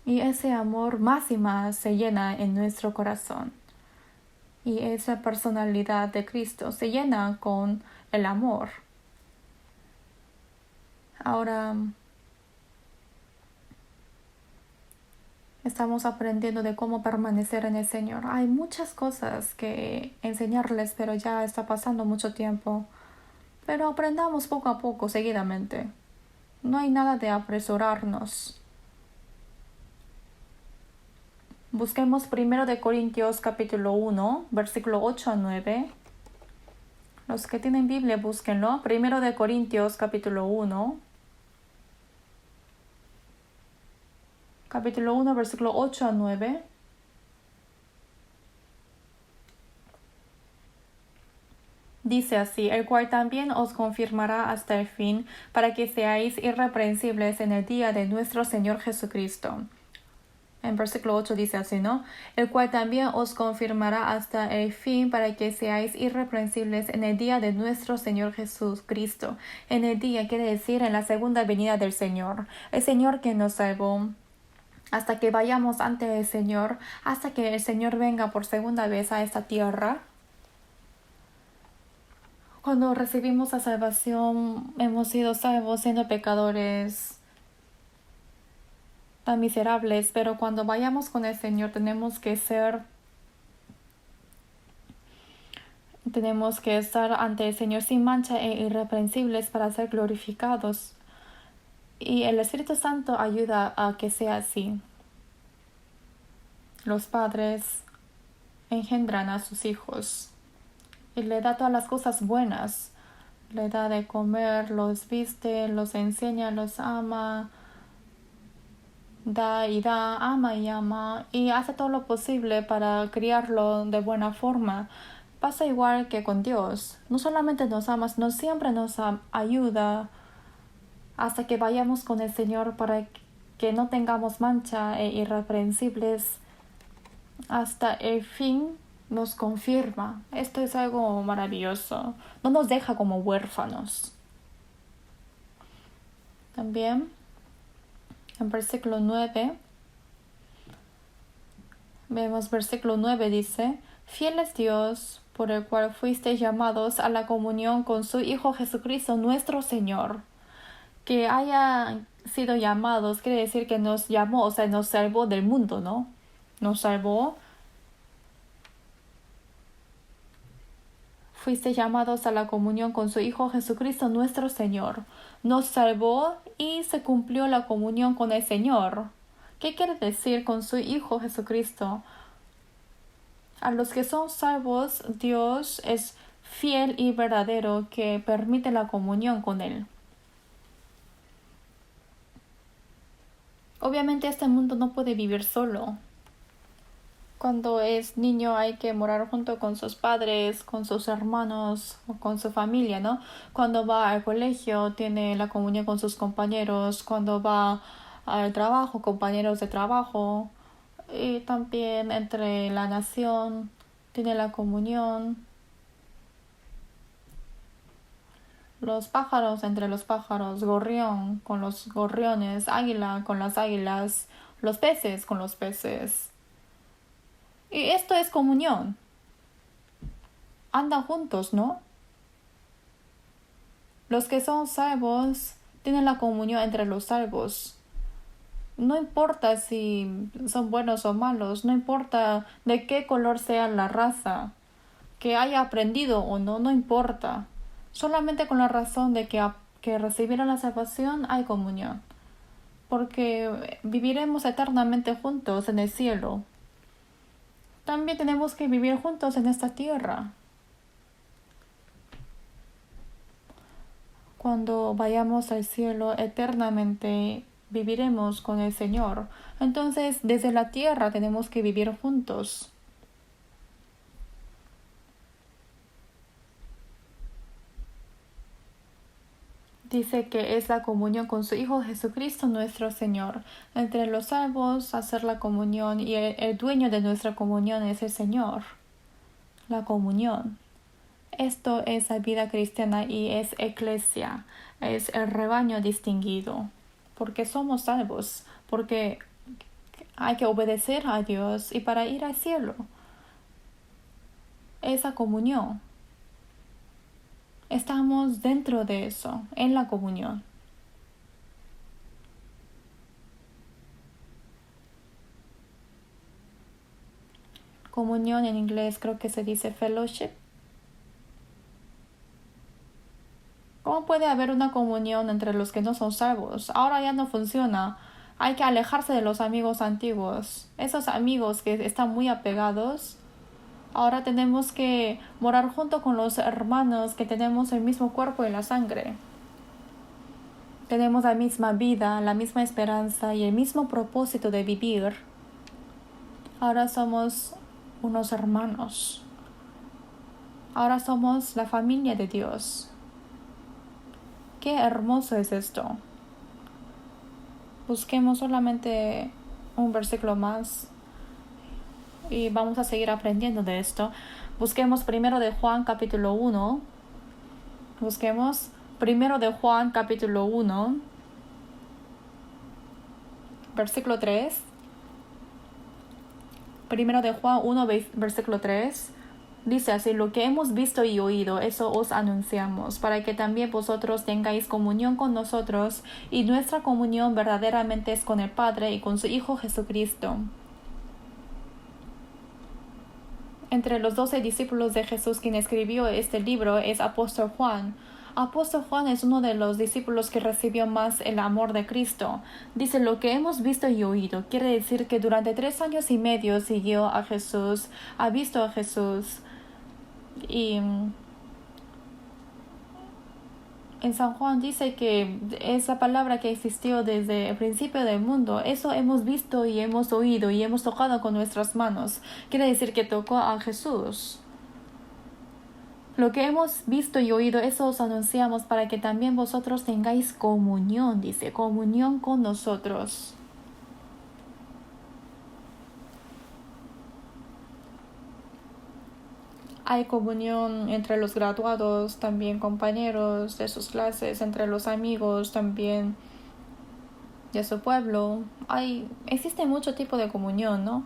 Y ese amor más y más se llena en nuestro corazón. Y esa personalidad de Cristo se llena con el amor. Ahora estamos aprendiendo de cómo permanecer en el Señor. Hay muchas cosas que enseñarles, pero ya está pasando mucho tiempo. Pero aprendamos poco a poco, seguidamente. No hay nada de apresurarnos. Busquemos 1 de Corintios capítulo 1, versículo 8 a 9. Los que tienen Biblia, búsquenlo. 1 de Corintios capítulo 1. Capítulo 1, versículo 8 a 9. Dice así, el cual también os confirmará hasta el fin, para que seáis irreprensibles en el día de nuestro Señor Jesucristo. En versículo 8 dice así, ¿no? El cual también os confirmará hasta el fin para que seáis irreprensibles en el día de nuestro Señor Jesucristo. En el día quiere decir en la segunda venida del Señor. El Señor que nos salvó. Hasta que vayamos ante el Señor, hasta que el Señor venga por segunda vez a esta tierra. Cuando recibimos la salvación, hemos sido salvos siendo pecadores tan miserables, pero cuando vayamos con el Señor tenemos que estar ante el Señor sin mancha e irreprensibles para ser glorificados. Y el Espíritu Santo ayuda a que sea así. Los padres engendran a sus hijos y le da todas las cosas buenas. Le da de comer, los viste, los enseña, los ama. Da y da, ama y ama, y hace todo lo posible para criarlo de buena forma. Pasa igual que con Dios. No solamente nos ama, sino siempre nos ayuda hasta que vayamos con el Señor para que no tengamos mancha e irreprensibles. Hasta el fin nos confirma. Esto es algo maravilloso. No nos deja como huérfanos. También en versículo 9, vemos versículo 9 dice, fiel es Dios por el cual fuisteis llamados a la comunión con su Hijo Jesucristo nuestro Señor. Que haya sido llamados quiere decir que nos llamó, o sea, nos salvó del mundo, ¿no? Nos salvó. Fuisteis llamados a la comunión con su Hijo Jesucristo nuestro Señor. Nos salvó y se cumplió la comunión con el Señor. ¿Qué quiere decir con su Hijo Jesucristo? A los que son salvos, Dios es fiel y verdadero que permite la comunión con Él. Obviamente este mundo no puede vivir solo. Cuando es niño hay que morar junto con sus padres, con sus hermanos o con su familia, ¿no? Cuando va al colegio tiene la comunión con sus compañeros, cuando va al trabajo, compañeros de trabajo, y también entre la nación tiene la comunión. Los pájaros entre los pájaros, gorrión con los gorriones, águila con las águilas, los peces con los peces. Y esto es comunión. Andan juntos, ¿no? Los que son salvos tienen la comunión entre los salvos. No importa si son buenos o malos, no importa de qué color sea la raza, que haya aprendido o no, no importa. Solamente con la razón de que recibieron la salvación hay comunión, porque viviremos eternamente juntos en el cielo. También tenemos que vivir juntos en esta tierra. Cuando vayamos al cielo eternamente viviremos con el Señor. Entonces, desde la tierra tenemos que vivir juntos. Dice que es la comunión con su Hijo Jesucristo nuestro Señor. Entre los salvos, hacer la comunión y el dueño de nuestra comunión es el Señor. La comunión. Esto es la vida cristiana y es eclesia, es el rebaño distinguido, porque somos salvos, porque hay que obedecer a Dios y para ir al cielo. Esa comunión. Estamos dentro de eso, en la comunión. Comunión en inglés creo que se dice fellowship. ¿Cómo puede haber una comunión entre los que no son salvos? Ahora ya no funciona. Hay que alejarse de los amigos antiguos. Esos amigos que están muy apegados. Ahora tenemos que morar junto con los hermanos que tenemos el mismo cuerpo y la sangre. Tenemos la misma vida, la misma esperanza y el mismo propósito de vivir. Ahora somos unos hermanos. Ahora somos la familia de Dios. Qué hermoso es esto. Busquemos solamente un versículo más y vamos a seguir aprendiendo de esto. Busquemos primero de Juan capítulo 1. Busquemos primero de Juan capítulo 1, versículo 3. Primero de Juan 1, versículo 3. Dice así: lo que hemos visto y oído, eso os anunciamos, para que también vosotros tengáis comunión con nosotros, y nuestra comunión verdaderamente es con el Padre y con su Hijo Jesucristo. Entre los 12 discípulos de Jesús quien escribió este libro es Apóstol Juan. Apóstol Juan es uno de los discípulos que recibió más el amor de Cristo. Dice: lo que hemos visto y oído. Quiere decir que durante 3 años y medio siguió a Jesús, ha visto a Jesús. Y en San Juan dice que esa palabra que existió desde el principio del mundo, eso hemos visto y hemos oído y hemos tocado con nuestras manos. Quiere decir que tocó a Jesús. Lo que hemos visto y oído, eso os anunciamos para que también vosotros tengáis comunión, dice, comunión con nosotros. Hay comunión entre los graduados, también compañeros de sus clases, entre los amigos también de su pueblo. Existe mucho tipo de comunión, ¿no?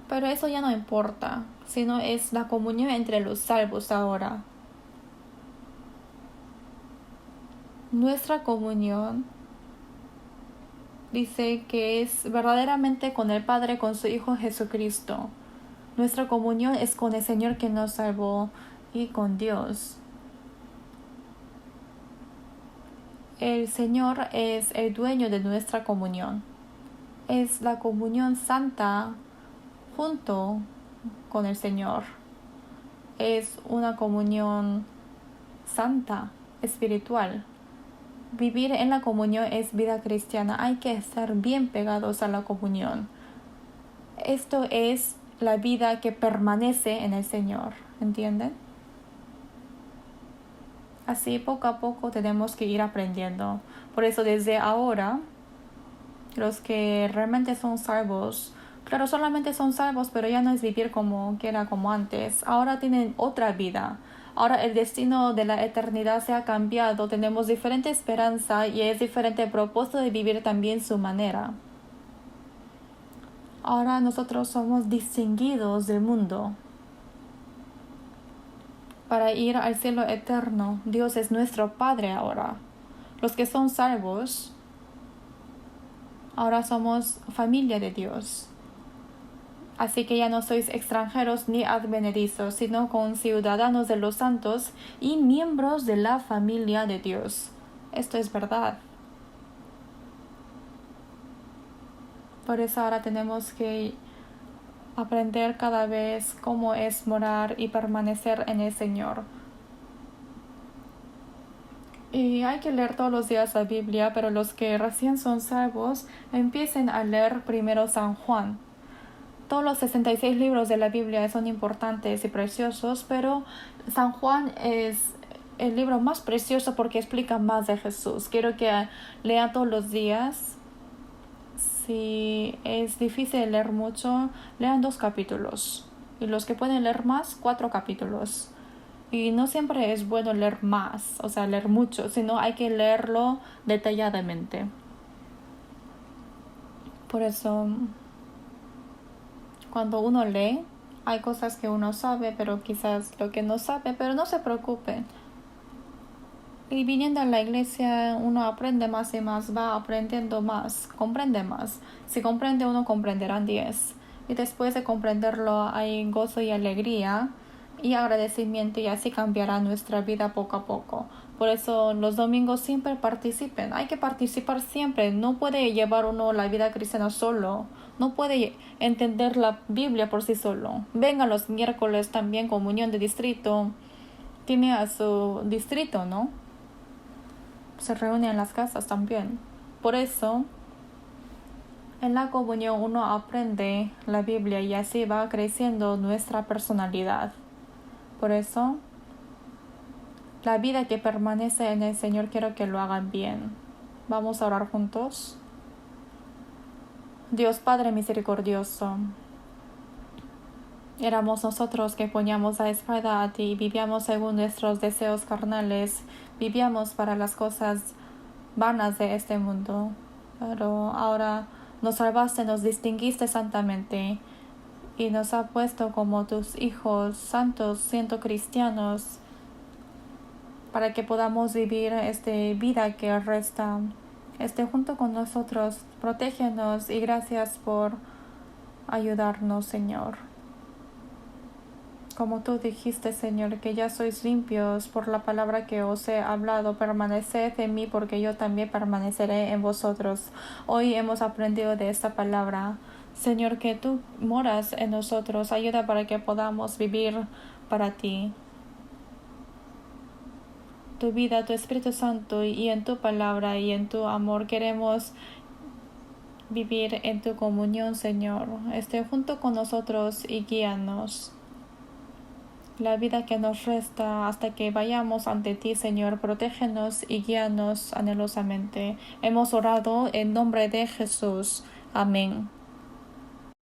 Pero eso ya no importa, sino es la comunión entre los salvos ahora. Nuestra comunión dice que es verdaderamente con el Padre, con su Hijo Jesucristo. Nuestra comunión es con el Señor que nos salvó y con Dios. El Señor es el dueño de nuestra comunión. Es la comunión santa junto con el Señor. Es una comunión santa, espiritual. Vivir en la comunión es vida cristiana. Hay que estar bien pegados a la comunión. Esto es la vida que permanece en el Señor, ¿entienden? Así poco a poco tenemos que ir aprendiendo. Por eso desde ahora, los que realmente son salvos, claro, solamente son salvos, pero ya no es vivir como que era como antes. Ahora tienen otra vida. Ahora el destino de la eternidad se ha cambiado. Tenemos diferente esperanza y es diferente el propósito de vivir también su manera. Ahora nosotros somos distinguidos del mundo para ir al cielo eterno. Dios es nuestro Padre ahora. Los que son salvos Ahora somos familia de Dios. Así que ya no sois extranjeros ni advenedizos, sino conciudadanos de los santos y miembros de la familia de Dios. Esto es verdad. Por eso ahora tenemos que aprender cada vez cómo es morar y permanecer en el Señor. Y hay que leer todos los días la Biblia, pero los que recién son salvos empiecen a leer primero San Juan. Todos los 66 libros de la Biblia son importantes y preciosos, pero San Juan es el libro más precioso porque explica más de Jesús. Quiero que lean todos los días. Si es difícil leer mucho, lean 2 capítulos. Y los que pueden leer más, 4 capítulos. Y no siempre es bueno leer más, o sea, leer mucho, sino hay que leerlo detalladamente. Por eso, cuando uno lee, hay cosas que uno sabe, pero quizás lo que no sabe, pero no se preocupe. Y viniendo a la iglesia, uno aprende más y más, va aprendiendo más, comprende más. Si comprende uno, comprenderán 10. Y después de comprenderlo, hay gozo y alegría y agradecimiento, y así cambiará nuestra vida poco a poco. Por eso los domingos siempre participen. Hay que participar siempre. No puede llevar uno la vida cristiana solo. No puede entender la Biblia por sí solo. Venga los miércoles también, comunión de distrito. Tiene a su distrito, ¿no? Se reúne en las casas también. Por eso, en la comunión uno aprende la Biblia y así va creciendo nuestra personalidad. Por eso, la vida que permanece en el Señor quiero que lo hagan bien. Vamos a orar juntos. Dios Padre misericordioso, éramos nosotros que poníamos la espalda a ti, vivíamos según nuestros deseos carnales, vivíamos para las cosas vanas de este mundo. Pero ahora nos salvaste, nos distinguiste santamente y nos has puesto como tus hijos santos, siendo cristianos, para que podamos vivir esta vida que resta. Junto con nosotros, protégenos y gracias por ayudarnos, Señor. Como tú dijiste, Señor, que ya sois limpios por la palabra que os he hablado, permaneced en mí porque yo también permaneceré en vosotros. Hoy hemos aprendido de esta palabra. Señor, que tú moras en nosotros, ayuda para que podamos vivir para ti. Tu vida, tu Espíritu Santo y en tu palabra y en tu amor queremos vivir en tu comunión, Señor. Esté junto con nosotros y guíanos. La vida que nos resta hasta que vayamos ante ti, Señor, protégenos y guíanos anhelosamente. Hemos orado en nombre de Jesús. Amén.